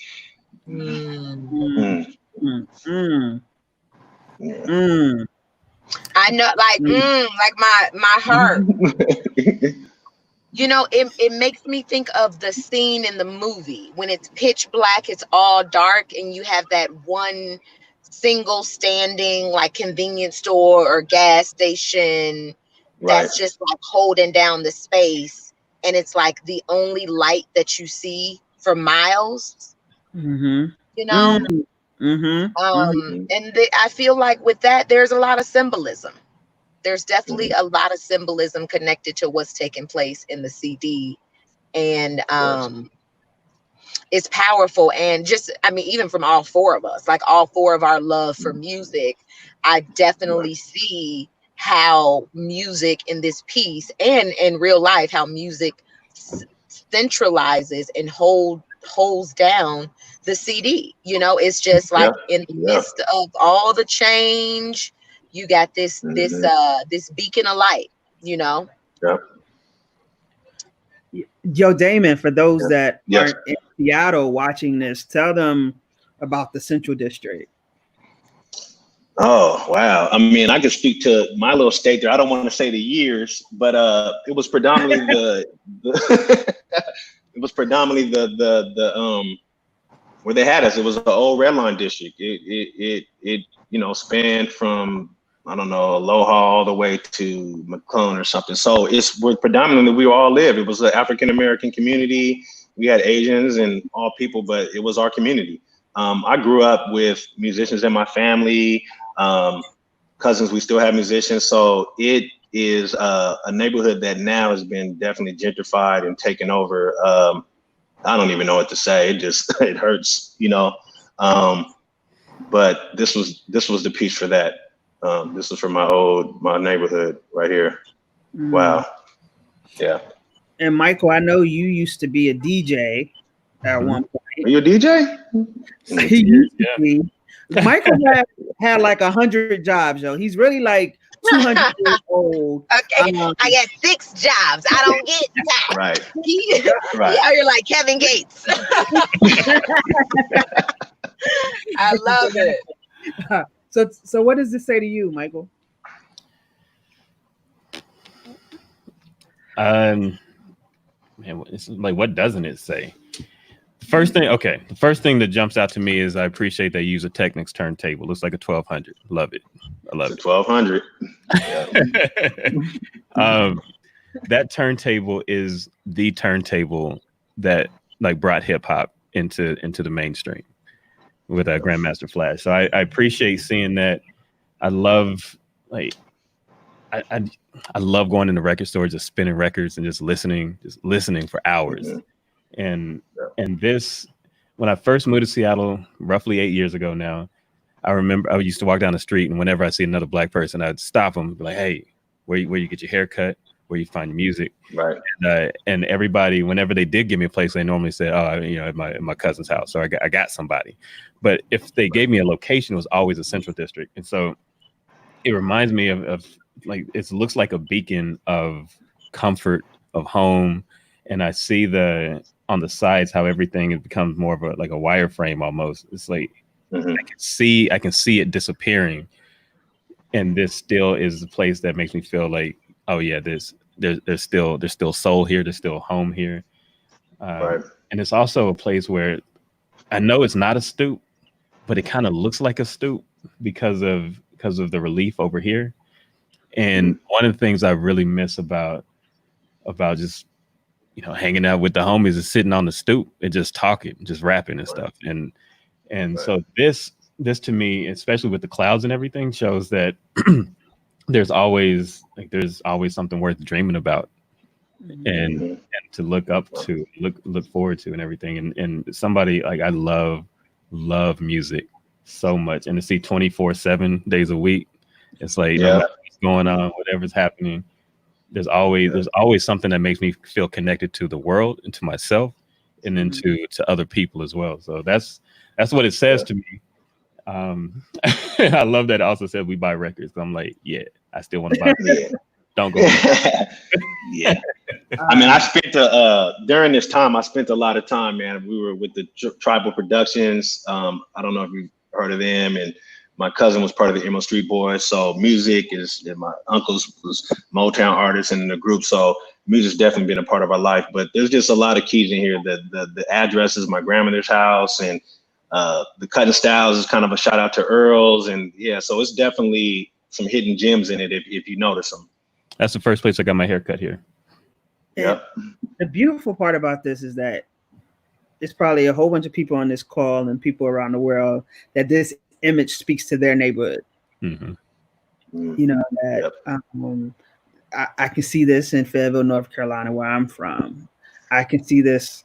I know, like my heart. It makes me think of the scene in the movie when it's pitch black, it's all dark, and you have that one single standing like convenience store or gas station that's just like holding down the space, and it's like the only light that you see for miles. And I feel like with that, there's a lot of symbolism. There's definitely a lot of symbolism connected to what's taking place in the CD, and it's powerful. And just, even from all four of us, like all four of our love for music, I definitely see how music in this piece and in real life, how music centralizes and holds down the CD. It's just like in the midst of all the change, you got this beacon of light, Yo, Damon, for those that aren't in Seattle watching this, tell them about the Central District. Oh, wow. I could speak to my little state there. I don't want to say the years, but it was predominantly where they had us. It was the old Red Line district. It spanned from, I don't know, Aloha all the way to McClellan or something. So it's where predominantly we all lived. It was an African-American community. We had Asians and all people, but it was our community. I grew up with musicians in my family, cousins, we still have musicians. So it is a neighborhood that now has been definitely gentrified and taken over. I don't even know what to say. It hurts, but this was the piece for that. This is from my neighborhood right here. Wow. Yeah. And Michael, I know you used to be a DJ at one point. Are you a DJ? He used to be. Michael had like 100 jobs, yo. He's really like 200 years old. Okay, I got 6 jobs. I don't get that. Right. Yeah, you're like Kevin Gates. I love it. So what does this say to you, Michael? Man, it's like, what doesn't it say? The first thing that jumps out to me is I appreciate they use a Technics turntable. Looks like a 1200. Love it. I love it. 1200. Yeah. That turntable is the turntable that like brought hip hop into the mainstream with Grandmaster Flash. So I appreciate seeing that. I love I love going into record stores, just spinning records and just listening for hours. And this, when I first moved to Seattle, roughly 8 years ago now, I remember I used to walk down the street, and whenever I see another black person, I'd stop them and be like, "Hey, where you get your hair cut? Where you find music?" Right. And everybody, whenever they did give me a place, they normally said, "Oh, at my cousin's house," or I got somebody. But if they gave me a location, it was always a Central District, and so it reminds me of like, it looks like a beacon of comfort, of home. And I see on the sides how everything has become more of a wireframe almost. It's like I can see it disappearing, and this still is the place that makes me feel like, oh yeah, there's still soul here, there's still home here. Right. And it's also a place where I know it's not a stoop, but it kind of looks like a stoop because of the relief over here. And one of the things I really miss about just hanging out with the homies is sitting on the stoop and just talking, just rapping and stuff. And so this to me, especially with the clouds and everything, shows that there's always something worth dreaming about and to look up to, look forward to, and everything. And somebody like, I love music so much, and to see 24/7 days a week, it's like, no matter what's going on, whatever's happening, there's always something that makes me feel connected to the world and to myself, and then to other people as well. So that's what it says to me. I love that it also said we buy records. I'm like, yeah, I still want to buy records. Don't go. Yeah. I mean, I spent during this time, I spent a lot of time, man. We were with the Tribal Productions. I don't know if you've heard of them, and my cousin was part of the Emerald Street Boys. So music and my uncles was Motown artists in the group. So music's definitely been a part of our life. But there's just a lot of keys in here. The address is my grandmother's house, and the Cutting Styles is kind of a shout out to Earl's, and so it's definitely some hidden gems in it if you notice them. That's the first place I got my hair cut here. Yeah. The beautiful part about this is that it's probably a whole bunch of people on this call and people around the world that this image speaks to their neighborhood. I can see this in Fayetteville, North Carolina, where I'm from. I can see this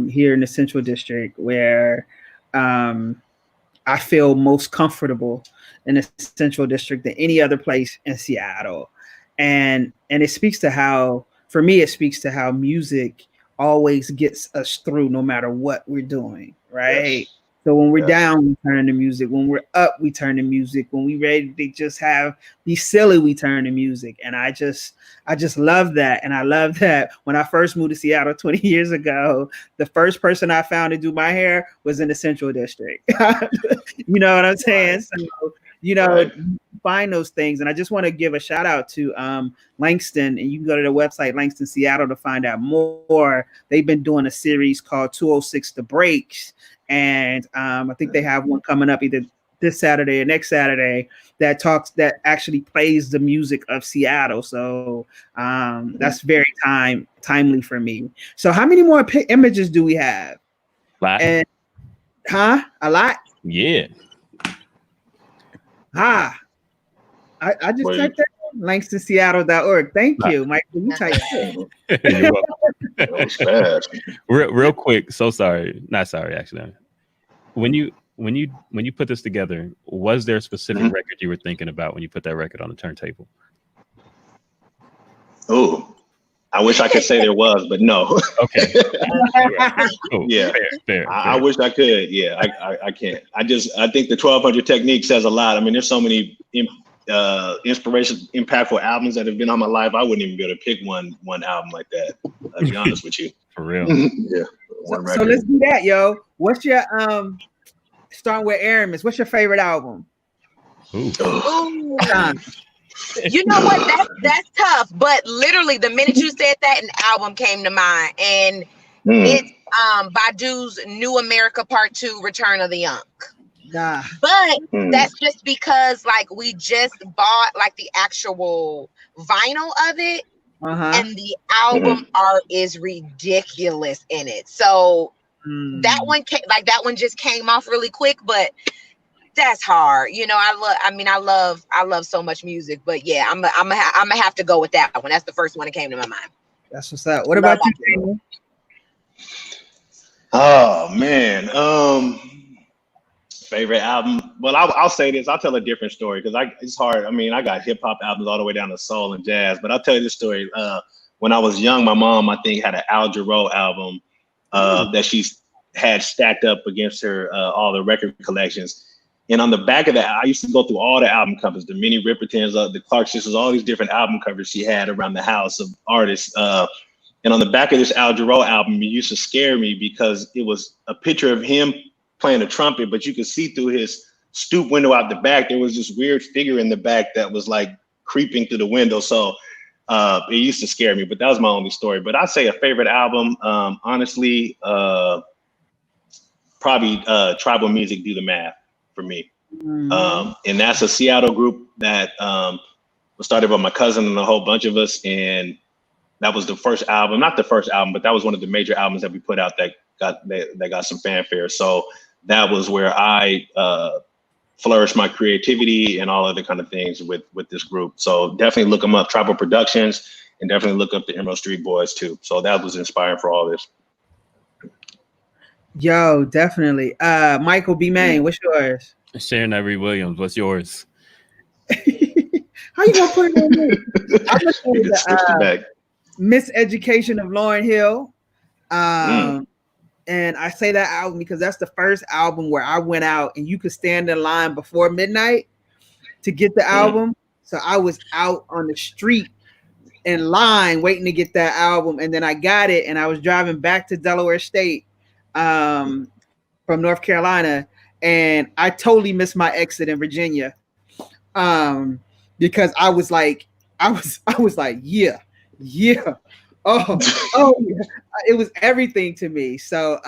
here in the Central District, where I feel most comfortable in the Central District than any other place in Seattle. And it speaks to how, for me, it speaks to how music always gets us through no matter what we're doing, right? Yes. So when we're down, we turn to music. When we're up, we turn to music. When we ready to just be silly, we turn to music. And I just love that. And I love that when I first moved to Seattle 20 years ago, the first person I found to do my hair was in the Central District. You know what I'm saying? So, find those things. And I just want to give a shout out to Langston, and you can go to the website, Langston Seattle, to find out more. They've been doing a series called 206 The Breaks. And I think they have one coming up either this Saturday or next Saturday that actually plays the music of Seattle. So that's very timely for me. So how many more images do we have? A lot? Yeah. I just typed that in, LangstonSeattle.org. Thank you, Mike. You typed it. You're welcome. Real quick. So sorry. Not sorry, actually. When you put this together, was there a specific record you were thinking about when you put that record on the turntable? Oh, I wish I could say there was, but no. Okay. Cool. Yeah. Fair. I wish I could. Yeah, I can't. I think the 1200 technique says a lot. I mean, there's so many impactful albums that have been on my life. I wouldn't even be able to pick one album like that. I'll be honest with you. For real. Yeah. So let's do that, yo. What's your starting with Aramis? What's your favorite album? Ooh. You know what? That's tough. But literally, the minute you said that, an album came to mind, and it's Badu's New America Part 2, Return of the Young. Nah. But that's just because like we just bought like the actual vinyl of it, and the album art is ridiculous in it. So that one just came off really quick, but that's hard. You know, I love so much music, but yeah, I'm gonna have to go with that one. That's the first one that came to my mind. That's what's up. What about you, Damon? Oh man, favorite album. Well, I'll say this. I'll tell a different story because it's hard. I mean, I got hip hop albums all the way down to soul and jazz, but I'll tell you this story. When I was young, my mom, I think, had an Al Jarreau album that she had stacked up against her all the record collections. And on the back of that, I used to go through all the album covers, the Minnie Ripertons, the Clark Sisters, all these different album covers she had around the house of artists. And on the back of this Al Jarreau album, it used to scare me because it was a picture of him playing a trumpet, but you could see through his stoop window out the back, there was this weird figure in the back that was like creeping through the window. So it used to scare me, but that was my only story. But I'd say a favorite album, honestly, probably Tribal Music Do the Math for me. And that's a Seattle group that was started by my cousin and a whole bunch of us. And that was the first album, not the first album, but that was one of the major albums that we put out that got some fanfare. So that was where I flourished my creativity and all other kind of things with this group. So definitely look them up, Tribal Productions, and definitely look up the Emerald Street Boys too. So that was inspiring for all this. Yo, definitely. Michael B. Main, what's yours? Sharon Ivory Williams, what's yours? How you gonna put it on me? I'm gonna say the Miseducation of Lauryn Hill. And I say that album because that's the first album where I went out and you could stand in line before midnight to get the album. So I was out on the street in line waiting to get that album. And then I got it and I was driving back to Delaware State from North Carolina. And I totally missed my exit in Virginia because I was like, yeah. Oh, yeah. It was everything to me. So,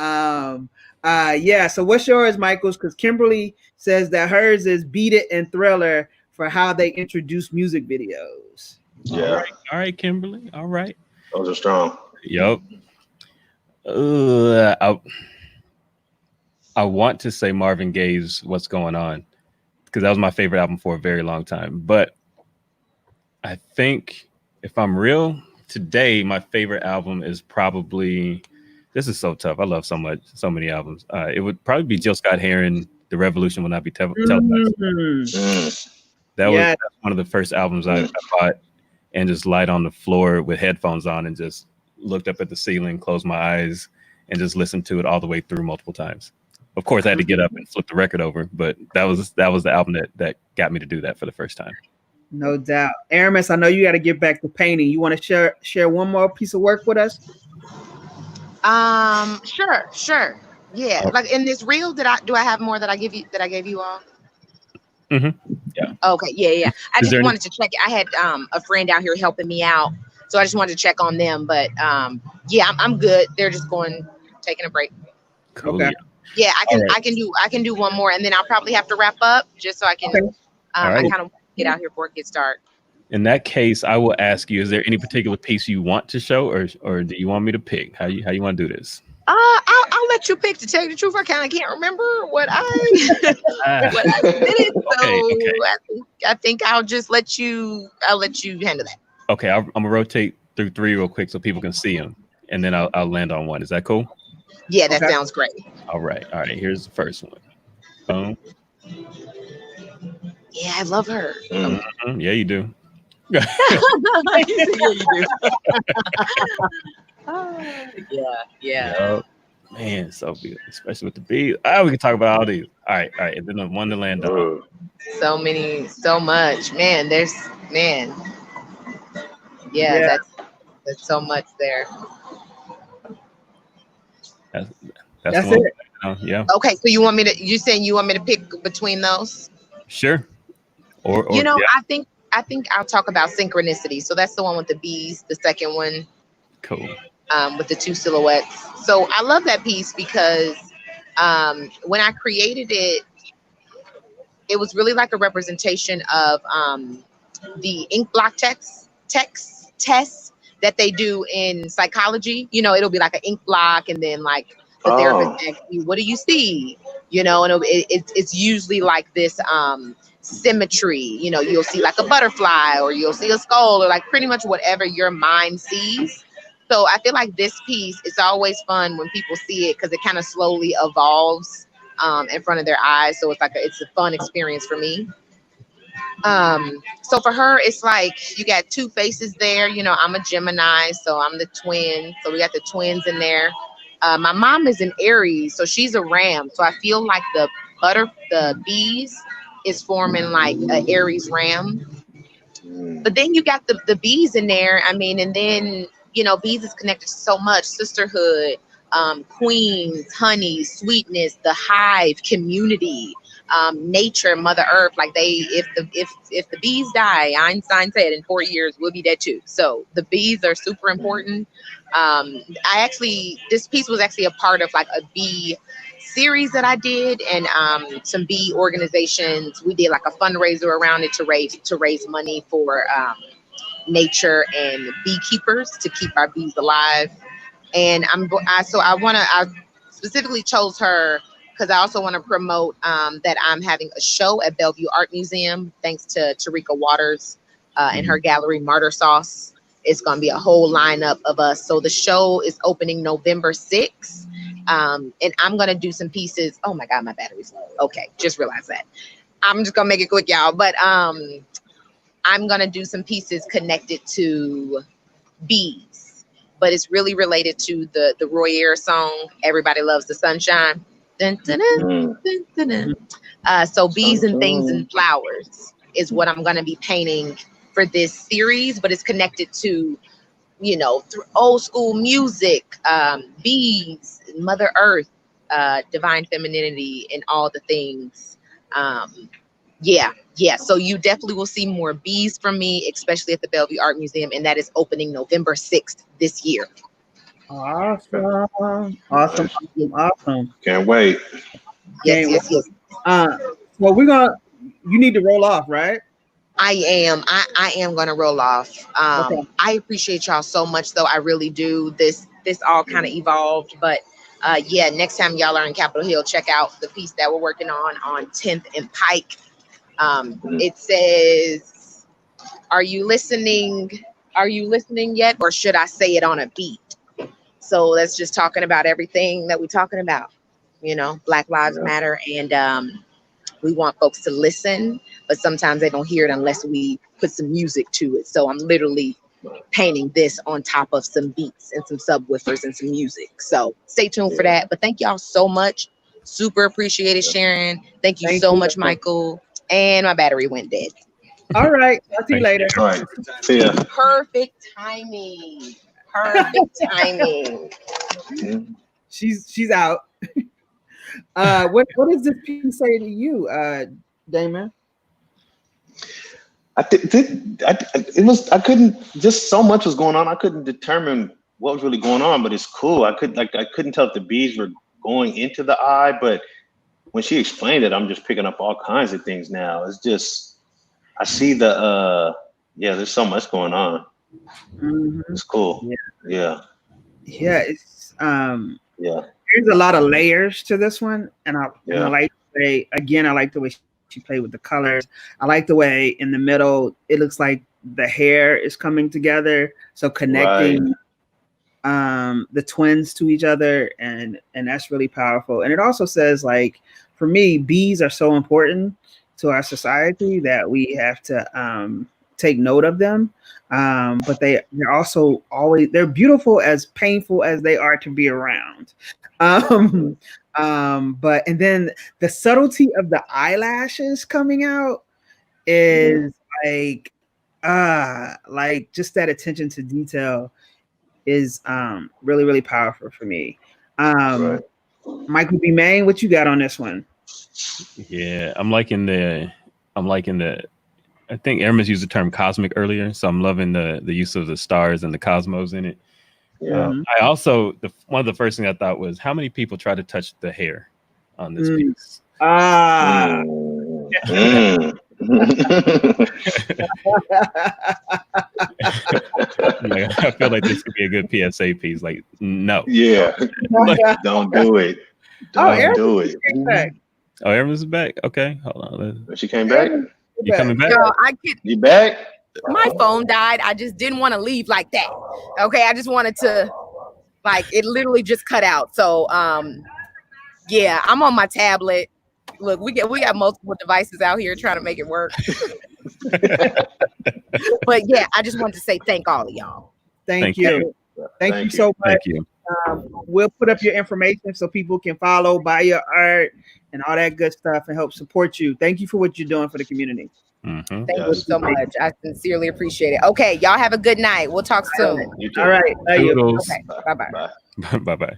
yeah. So what's yours, Michael's? Because Kimberly says that hers is Beat It and Thriller for how they introduce music videos. Yeah. All right, Kimberly. All right. Those are strong. Yep. I want to say Marvin Gaye's What's Going On because that was my favorite album for a very long time. But I think if I'm real, today my favorite album is probably, this is so tough. I love so many albums. It would probably be Jill Scott Heron, The Revolution Will Not Be Televised. That was one of the first albums I bought and just lied on the floor with headphones on and just looked up at the ceiling, closed my eyes, and just listened to it all the way through multiple times. Of course, I had to get up and flip the record over, but that was the album that got me to do that for the first time. No doubt. Aramis, I know you got to get back to painting. You want to share one more piece of work with us? Sure. Yeah. Like in this reel, do I have more that I gave you all? Mm-hmm. Yeah. Okay. Yeah. I just wanted to check it. I had a friend out here helping me out, so I just wanted to check on them. But yeah, I'm good. They're just taking a break. Cool. Okay. Yeah, I can do one more, and then I'll probably have to wrap up just so I can. Okay. I kind of get out here before it gets dark. In that case, I will ask you: is there any particular piece you want to show, or do you want me to pick? How you want to do this? I'll let you pick. To tell you the truth, I kind of can't remember what I did. So I think I'll just let you handle that. Okay, I'm gonna rotate through three real quick so people can see them, and then I'll land on one. Is that cool? Yeah, that sounds great. All right. Here's the first one. Boom. Yeah, I love her. Mm-hmm. Yeah, you do. Yeah, you do. Yeah. Man, so good, especially with the beat. We can talk about all these. All right. And then the one to land on. So much. Man, Yeah, that's so much there. That's it. Yeah. Okay, so you saying you want me to pick between those? Sure. Or I think I'll talk about Synchronicity. So that's the one with the bees, the second one. Cool. With the two silhouettes. So I love that piece because when I created it, it was really like a representation of the ink block tests that they do in psychology. You know, it'll be like an ink block, and then like the therapist asks you, "What do you see?" You know, and it's usually like this symmetry. You know, you'll see like a butterfly, or you'll see a skull, or like pretty much whatever your mind sees. So I feel like this piece, it's always fun when people see it because it kind of slowly evolves in front of their eyes. So it's a fun experience for me. So for her, it's like you got two faces there. You know, I'm a Gemini, so I'm the twin. So we got the twins in there. My mom is an Aries, so she's a Ram. So I feel like the bees is forming like an Aries Ram. But then you got the bees in there. I mean, and then, you know, bees is connected to so much: sisterhood, queens, honey, sweetness, the hive, community, nature, Mother Earth. Like if the bees die, Einstein said in 4 years we'll be dead too. So the bees are super important. This piece was actually a part of like a bee series that I did, and some bee organizations. We did like a fundraiser around it to raise money for nature and beekeepers to keep our bees alive. And I specifically chose her because I also want to promote that I'm having a show at Bellevue Art Museum, thanks to Tarika Waters and her gallery Martyr Sauce. It's going to be a whole lineup of us. So the show is opening November 6th. And I'm going to do some pieces. Oh my God, my battery's low. Okay, just realized that. I'm just going to make it quick, y'all. But I'm going to do some pieces connected to bees, but it's really related to the Roy Ayers song, Everybody Loves the Sunshine. Dun, dun, dun, dun, dun, dun. So bees and things and flowers is what I'm going to be painting for this series, but it's connected to, you know, through old school music, bees, Mother Earth, divine femininity, and all the things. Yeah. So you definitely will see more bees from me, especially at the Bellevue Art Museum, and that is opening November 6th this year. Awesome. Can't wait. Yes. Well, you need to roll off, right? I am gonna roll off. Okay. I appreciate y'all so much, though. I really do. This all kind of evolved, but yeah, next time y'all are in Capitol Hill, check out the piece that we're working on 10th and Pike. It says, "Are you listening? Are you listening yet? Or should I say it on a beat?" So that's just talking about everything that we're talking about. You know, Black Lives Matter, and we want folks to listen, but sometimes they don't hear it unless we put some music to it. So I'm literally painting this on top of some beats and some subwoofers and some music. So stay tuned for that. But thank y'all so much. Super appreciate it, Sharon. Thank you so much, Michael. And my battery went dead. All right. I'll see you later. All right. See ya. Perfect timing. Perfect timing. She's out. What does this piece say to you, Damon? I couldn't, just so much was going on. I couldn't determine what was really going on, but it's cool. I couldn't tell if the bees were going into the eye, but when she explained it, I'm just picking up all kinds of things now. It's just, I see there's so much going on. Mm-hmm. It's cool. Yeah. It's there's a lot of layers to this one, and I like the way, again, I like the way she played with the colors. I like the way in the middle it looks like the hair is coming together, so connecting the twins to each other, and that's really powerful. And it also says, like, for me, bees are so important to our society that we have to take note of them. But they're also they're beautiful, as painful as they are to be around. But and then the subtlety of the eyelashes coming out is like just that attention to detail is really, really powerful for me. Michael B. Main, what you got on this one? Yeah, I'm liking the I think Aramis used the term cosmic earlier, so I'm loving the use of the stars and the cosmos in it. Yeah. I also one of the first things I thought was how many people try to touch the hair on this piece. Ah. Like, I feel like this could be a good PSA piece. Like, no. Yeah. Don't do it. Don't do it. Oh, Aramis is back. Okay, hold on. She came back. You coming back? Yo, You back? my phone died. I just didn't want to leave like that. Okay, I just wanted to, like, it literally just cut out. So, yeah, I'm on my tablet. Look, we got multiple devices out here trying to make it work. But yeah, I just wanted to say thank all of y'all. Thank you. Thank you so much. Thank you. We'll put up your information so people can follow, buy your art, and all that good stuff, and help support you. Thank you for what you're doing for the community. Mm-hmm. Thank you so much. I sincerely appreciate it. Okay, y'all have a good night. We'll talk soon. All right. Okay. Bye-bye. Bye-bye.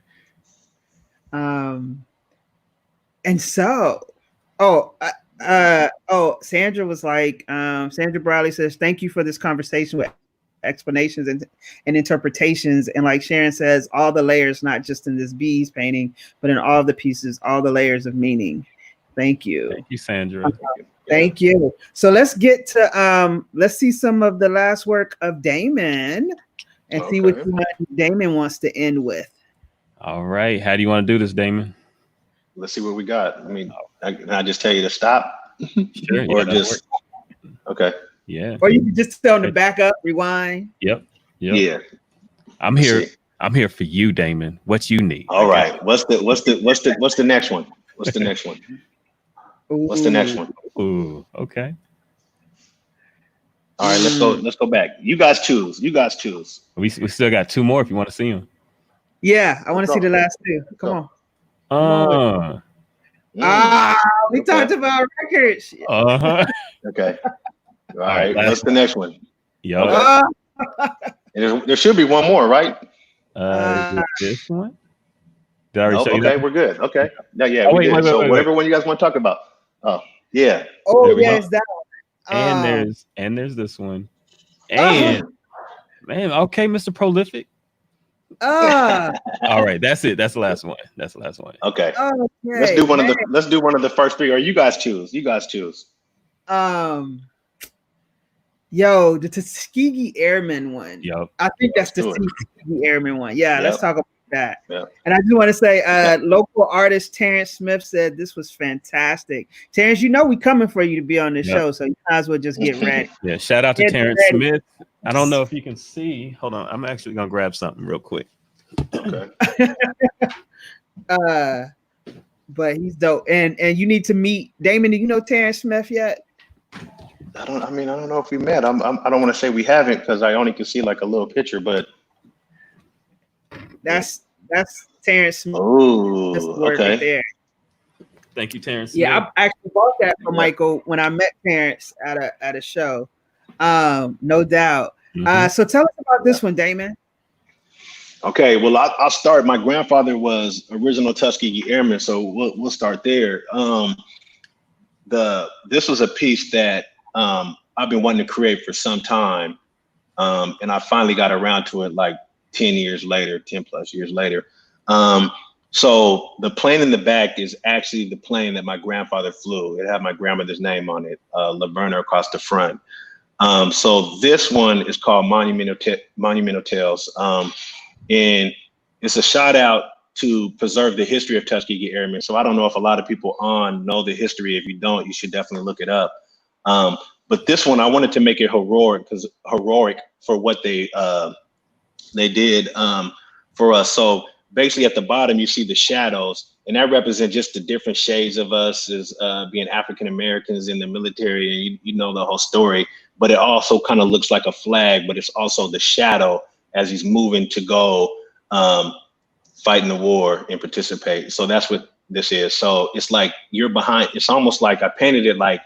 And so, Sandra was like, Sandra Bradley says, thank you for this conversation with explanations and interpretations. And like Sharon says, all the layers, not just in this bees painting, but in all the pieces, all the layers of meaning. Thank you. Thank you, Sandra. Thank you. So let's get to let's see some of the last work of Damon and see what Damon wants to end with. All right. How do you want to do this, Damon? Let's see what we got. I mean, can I just tell you to stop? Sure. Or just okay. Yeah. Or you can just tell them to back up, rewind. Yep. Yeah. I'm here. I'm here for you, Damon. What you need. All right. What's the next one? What's the next one? What's the next one? Ooh, okay. All right, let's go back. You guys choose. We still got two more if you want to see them. Yeah, I want to see the last two. Come on. We talked about records. Okay. All right. What's the next one? Yo. There should be one more, right? Is it this one? Did I already show you okay, that? we're good. Okay. Yeah, wait, did. wait, Whatever one you guys want to talk about. Oh, yeah. Oh, yes, that one. And there's this one. And man, okay, Mr. Prolific. All right, that's it. That's the last one. Okay. Let's do one of the first three, or you guys choose. Yo, the Tuskegee Airmen one. Yep. I think that's the Tuskegee Airmen one. Yeah, let's talk about that. Yep. And I just want to say, local artist Terrence Smith said this was fantastic. Terrence, you know we coming for you to be on this show, so you might as well just get ready. Yeah, shout out to Terrence Smith. I don't know if you can see. Hold on, I'm actually gonna grab something real quick. Okay. But he's dope, and you need to meet Damon. Do you know Terrence Smith yet? I don't know if we met. I don't want to say we haven't because I only can see like a little picture, but that's Terrence Smith. Oh, okay. Right there. Thank you, Terrence. Yeah, I actually bought that for Michael when I met Terrence at a show. No doubt. So tell us about this one, Damon. Okay, well, I'll start. My grandfather was original Tuskegee Airmen, so we'll start there. This was a piece that I've been wanting to create for some time, and I finally got around to it like 10 plus years later. So the plane in the back is actually the plane that my grandfather flew. It had my grandmother's name on it, Laverna across the front. So this one is called Monumental Tales. And it's a shout out to preserve the history of Tuskegee Airmen. So I don't know if a lot of people know the history. If you don't, you should definitely look it up. But this one, I wanted to make it heroic for what they did for us. So basically at the bottom, you see the shadows, and that represents just the different shades of us as being African-Americans in the military, and you know the whole story, but it also kind of looks like a flag, but it's also the shadow as he's moving to go fight in the war and participate. So that's what this is. So it's like you're behind, it's almost like I painted it like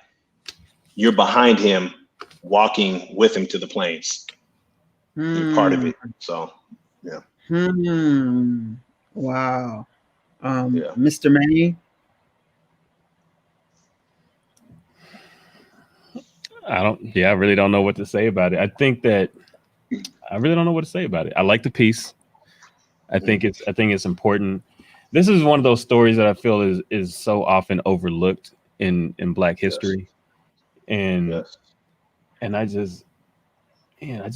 you're behind him, walking with him to the plains. You're part of it. So, yeah. Wow. Mr. Manny. I really don't know what to say about it. I think that I really don't know what to say about it. I like the piece. I think it's important. This is one of those stories that I feel is so often overlooked in Black history. And and I just I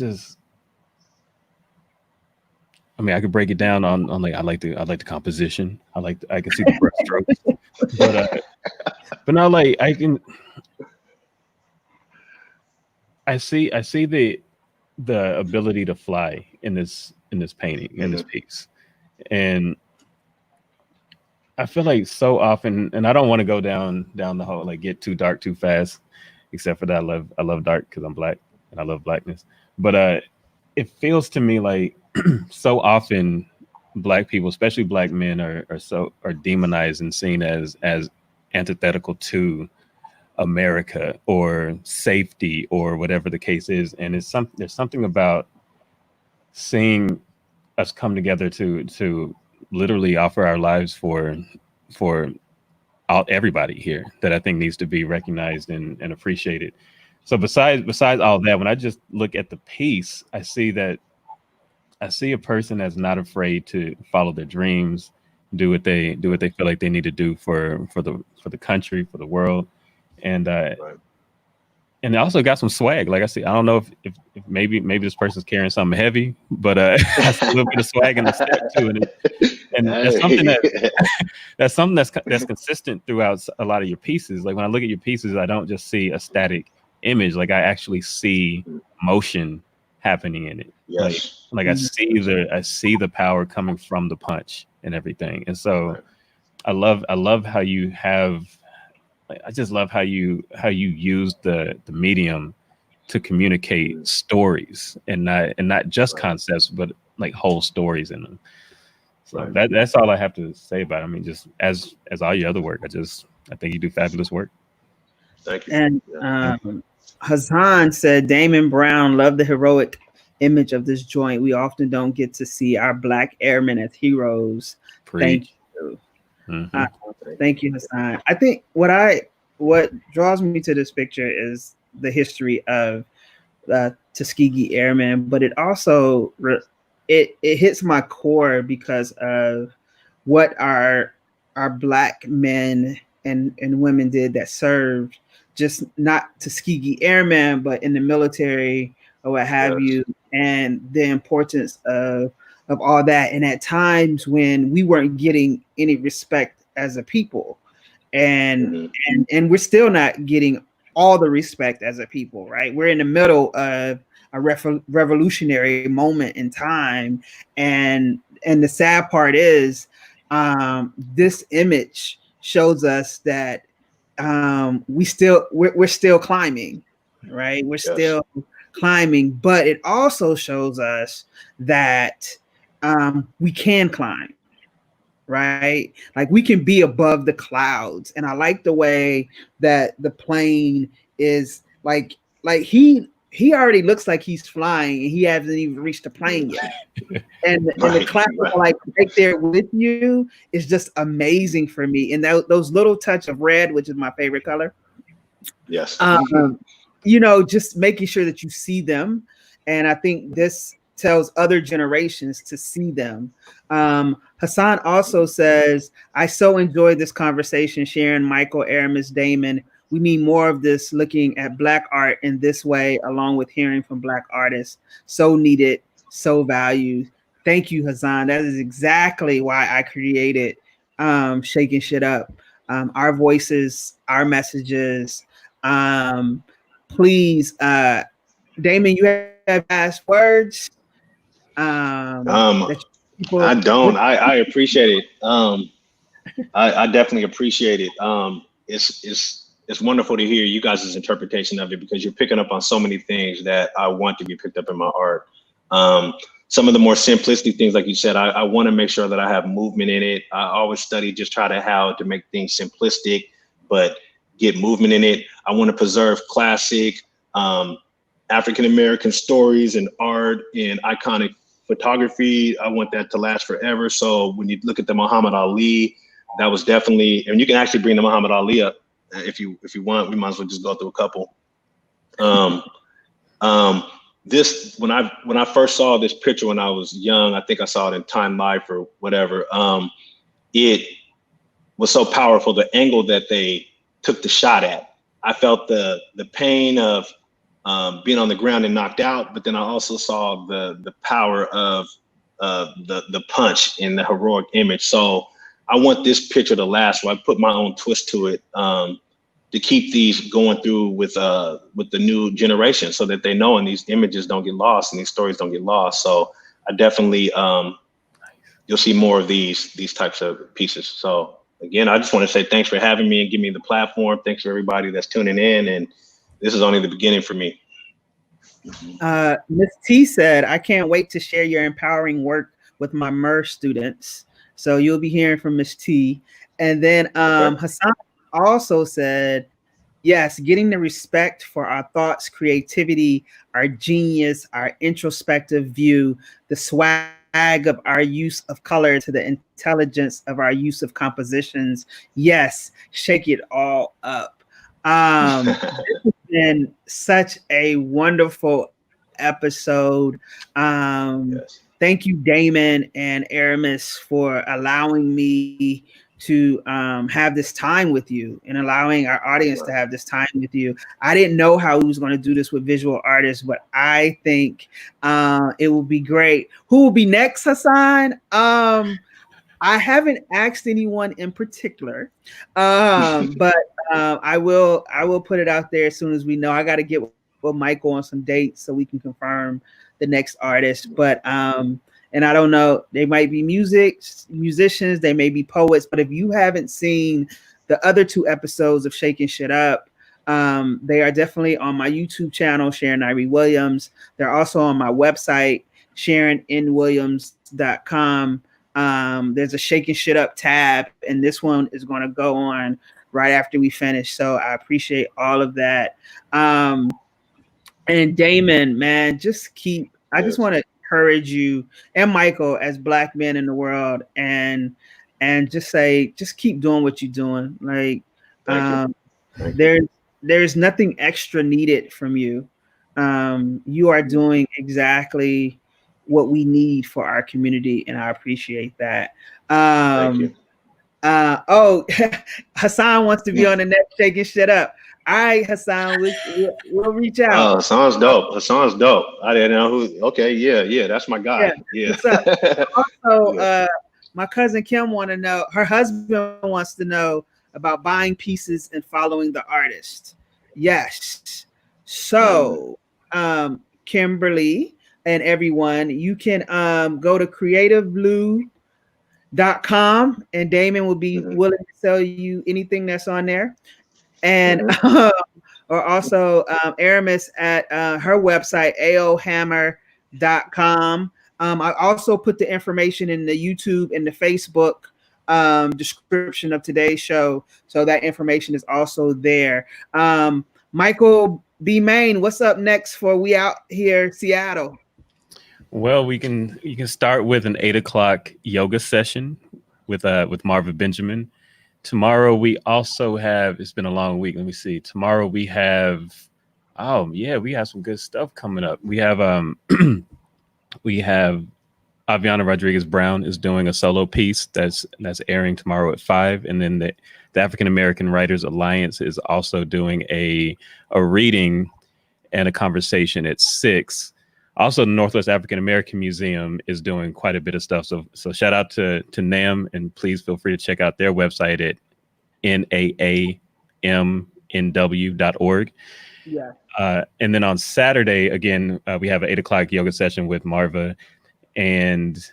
mean, I could break it down on like I like the composition. I can see the brush strokes. But now like I see the ability to fly in this painting, in this piece. And I feel like so often, and I don't want to go down the whole like get too dark too fast, except for that I love dark because I'm Black and I love Blackness. But it feels to me like so often Black people, especially Black men, are demonized and seen as antithetical to America or safety or whatever the case is. And there's something about seeing us come together to literally offer our lives for everybody here that I think needs to be recognized and appreciated. So besides all that, when I just look at the piece, I see a person that's not afraid to follow their dreams, do what they feel like they need to do for the country, for the world. And and it also got some swag. Like I see, I don't know if maybe this person's carrying something heavy, but I see a little bit of swag in the step too. And that's something that's consistent throughout a lot of your pieces. Like when I look at your pieces, I don't just see a static image. Like I actually see motion happening in it. Yes. Like I see the power coming from the punch and everything. And so I love how you have. I just love how you use the medium to communicate stories and not just concepts, but like whole stories in them. So that's all I have to say about it. I mean, just as all your other work, I think you do fabulous work. Thank you. And Hassan said, Damon Brown, love the heroic image of this joint. We often don't get to see our Black airmen as heroes. Thank you. Mm-hmm. Thank you, Hassan. I think what draws me to this picture is the history of Tuskegee Airmen, but it also it hits my core because of what our Black men and women did that served, just not Tuskegee Airmen, but in the military or what have you, and the importance of all that. And at times when we weren't getting any respect as a people, and we're still not getting all the respect as a people, right? We're in the middle of a revolutionary moment in time, and the sad part is this image shows us that we're still climbing, right? We're still climbing, but it also shows us that we can climb, right? Like we can be above the clouds. And I like the way that the plane is like he already looks like he's flying and he hasn't even reached the plane yet. And the cloud like right there with you is just amazing for me. And those little touch of red, which is my favorite color. Yes. Just making sure that you see them. And I think this tells other generations to see them. Hassan also says, I so enjoyed this conversation, Sharon, Michael, Aramis, Damon. We need more of this, looking at Black art in this way, along with hearing from Black artists. So needed, so valued. Thank you, Hassan. That is exactly why I created Shakin Shit Up. Our voices, our messages. Please, Damon, you have last words? I don't. I appreciate it. I definitely appreciate it. It's wonderful to hear you guys' interpretation of it, because you're picking up on so many things that I want to be picked up in my art. Some of the more simplistic things, like you said, I want to make sure that I have movement in it. I always study just try to how to make things simplistic, but get movement in it. I want to preserve classic African-American stories and art and iconic photography. I want that to last forever. So when you look at the Muhammad Ali, that was definitely, and you can actually bring the Muhammad Ali up if you want. We might as well just go through a couple. This when I first saw this picture when I was young, I think I saw it in Time Life or whatever. It was so powerful, the angle that they took the shot at. I felt the pain of being on the ground and knocked out, but then I also saw the power of the punch in the heroic image. So I want this picture to last. So I put my own twist to it to keep these going through with the new generation, so that they know and these images don't get lost and these stories don't get lost. So I definitely you'll see more of these types of pieces. So again, I just want to say thanks for having me and give me the platform. Thanks for everybody that's tuning in, and this is only the beginning for me. Ms. T said, I can't wait to share your empowering work with my MER students. So you'll be hearing from Ms. T. And then Hassan also said, yes, getting the respect for our thoughts, creativity, our genius, our introspective view, the swag of our use of color to the intelligence of our use of compositions. Yes, shake it all up. This has been such a wonderful episode. Yes. Thank you, Damon and Aramis, for allowing me to have this time with you and allowing our audience to have this time with you. I didn't know how we was going to do this with visual artists, but I think it will be great. Who will be next, Hassan? I haven't asked anyone in particular, but I will put it out there as soon as we know. I got to get with Michael on some dates so we can confirm the next artist. But and I don't know, they might be musicians, they may be poets. But if you haven't seen the other 2 episodes of Shakin Shit Up, they are definitely on my YouTube channel, Sharon Irie Williams. They're also on my website, SharonNWilliams.com. There's a Shakin Shit Up tab, and this one is going to go on right after we finish. So I appreciate all of that. And Damon, man, just I just want to encourage you and Michael as Black men in the world, and just keep doing what you're doing. Like, there's nothing extra needed from you. You are doing exactly what we need for our community, and I appreciate that. Thank you. Hassan wants to be on the next Shakin Shit Up. All right, Hassan, we'll reach out. Oh, Hassan's dope. Hassan's dope. I didn't know who. Okay, yeah, that's my guy. Yeah. Also, my cousin Kim her husband wants to know about buying pieces and following the artist. Yes. So, Kimberly and everyone, you can go to creativeblue.com, and Damon will be willing to sell you anything that's on there. And or also Aramis at her website, aohammer.com. I also put the information in the YouTube and the Facebook description of today's show, so that information is also there. Michael B. Main, what's up next for We Out Here Seattle? Well, you can start with an 8 o'clock yoga session with Marva Benjamin. Tomorrow we also have, it's been a long week. Let me see. Tomorrow we have, we have some good stuff coming up. We have Aviana Rodriguez Brown is doing a solo piece that's airing tomorrow at 5, and then the African American Writers Alliance is also doing a reading and a conversation at 6. Also, the Northwest African American Museum is doing quite a bit of stuff. So shout out to NAM, and please feel free to check out their website at naamnw.org. Yeah. And then on Saturday, again, we have an 8 o'clock yoga session with Marva. And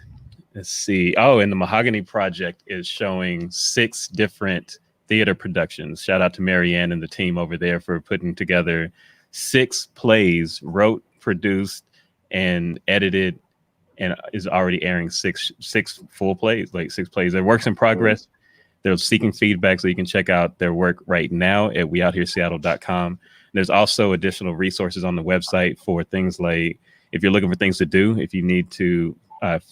let's see. And the Mahogany Project is showing 6 different theater productions. Shout out to Marianne and the team over there for putting together 6 plays, wrote, produced, and edited, and is already airing 6 full plays, like 6 plays. They're works in progress. They're seeking feedback, so you can check out their work right now at weouthereseattle.com. There's also additional resources on the website for things like, if you're looking for things to do, if you need to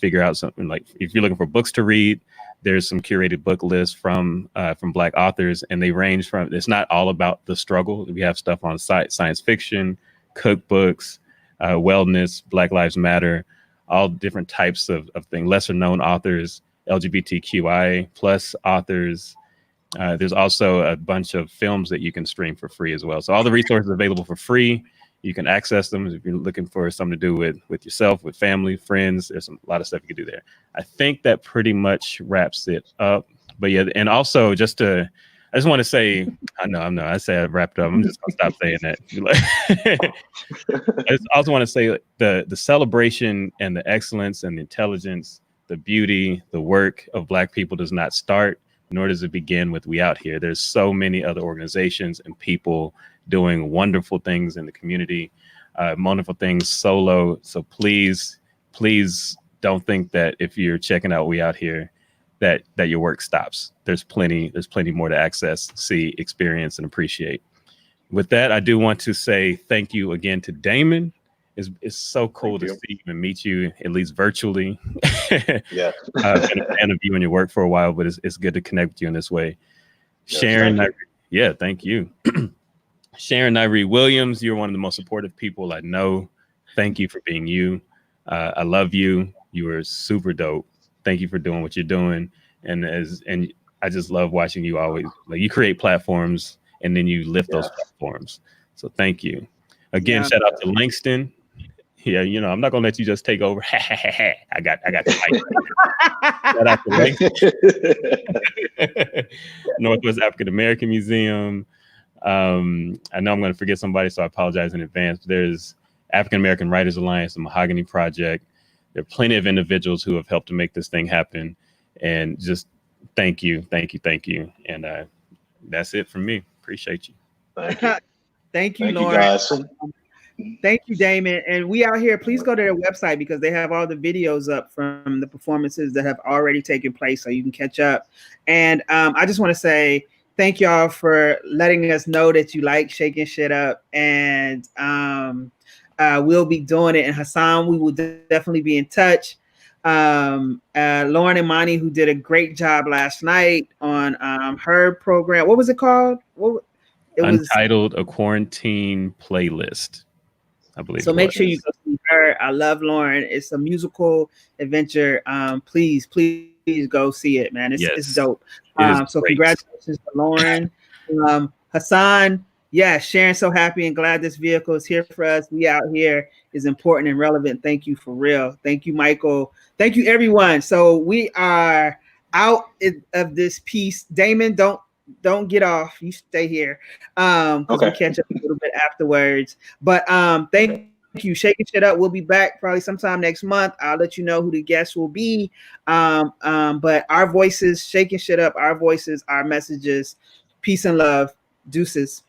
figure out something, like if you're looking for books to read, There's some curated book lists from Black authors, and they range from, it's not all about the struggle. We have stuff on science fiction, cookbooks, wellness, Black Lives Matter, all different types of things, lesser known authors, LGBTQI plus authors. There's also a bunch of films that you can stream for free as well. So all the resources available for free. You can access them if you're looking for something to do with yourself, with family, friends. There's a lot of stuff you can do there. I think that pretty much wraps it up. But yeah, and also I just want to say, I say I wrapped up. I'm just gonna stop saying that. I just also want to say the celebration and the excellence and the intelligence, the beauty, the work of Black people does not start, nor does it begin with We Out Here. There's so many other organizations and people doing wonderful things in the community, wonderful things solo. So please don't think that if you're checking out We Out Here, that your work stops. There's plenty more to access, see, experience, and appreciate. With that, I do want to say thank you again to Damon. It's so cool to see you and meet you, at least virtually. Yeah. I've been a fan of you and your work for a while, but it's good to connect with you in this way. Yes, Sharon, thank you. Sharon Nyree Williams, you're one of the most supportive people I know. Thank you for being you. I love you. You are super dope. Thank you for doing what you're doing. And I just love watching you always. Like, you create platforms and then you lift those platforms. So thank you. Again, shout out to Langston. Yeah, I'm not gonna let you just take over. I got the mic. Shout out to Langston. Northwest African American Museum. I know I'm going to forget somebody, so I apologize in advance. There's African American Writers Alliance, the Mahogany Project. There are plenty of individuals who have helped to make this thing happen. And just thank you. And that's it from me. Appreciate you. Thank you, Lauren. Guys. Thank you, Damon. And We Out Here, please go to their website because they have all the videos up from the performances that have already taken place, so you can catch up. And I just want to say thank y'all for letting us know that you like Shakin Shit Up. And we'll be doing it. And Hassan, we will definitely be in touch. Lauren and Monty, who did a great job last night on her program. What was it called? Untitled, a quarantine playlist, I believe. So make sure you go see her. I love Lauren. It's a musical adventure. Please go see it, man. It's dope. So great. Congratulations to Lauren. Hassan, Sharon, so happy and glad this vehicle is here for us. We Out Here is important and relevant. Thank you for real. Thank you, Michael. Thank you, everyone. So we are out of this piece. Damon, don't get off. You stay here. Because we'll catch up a little bit afterwards. But thank you. Shakin Shit Up. We'll be back probably sometime next month. I'll let you know who the guests will be. But our voices, Shakin Shit Up, our voices, our messages. Peace and love. Deuces.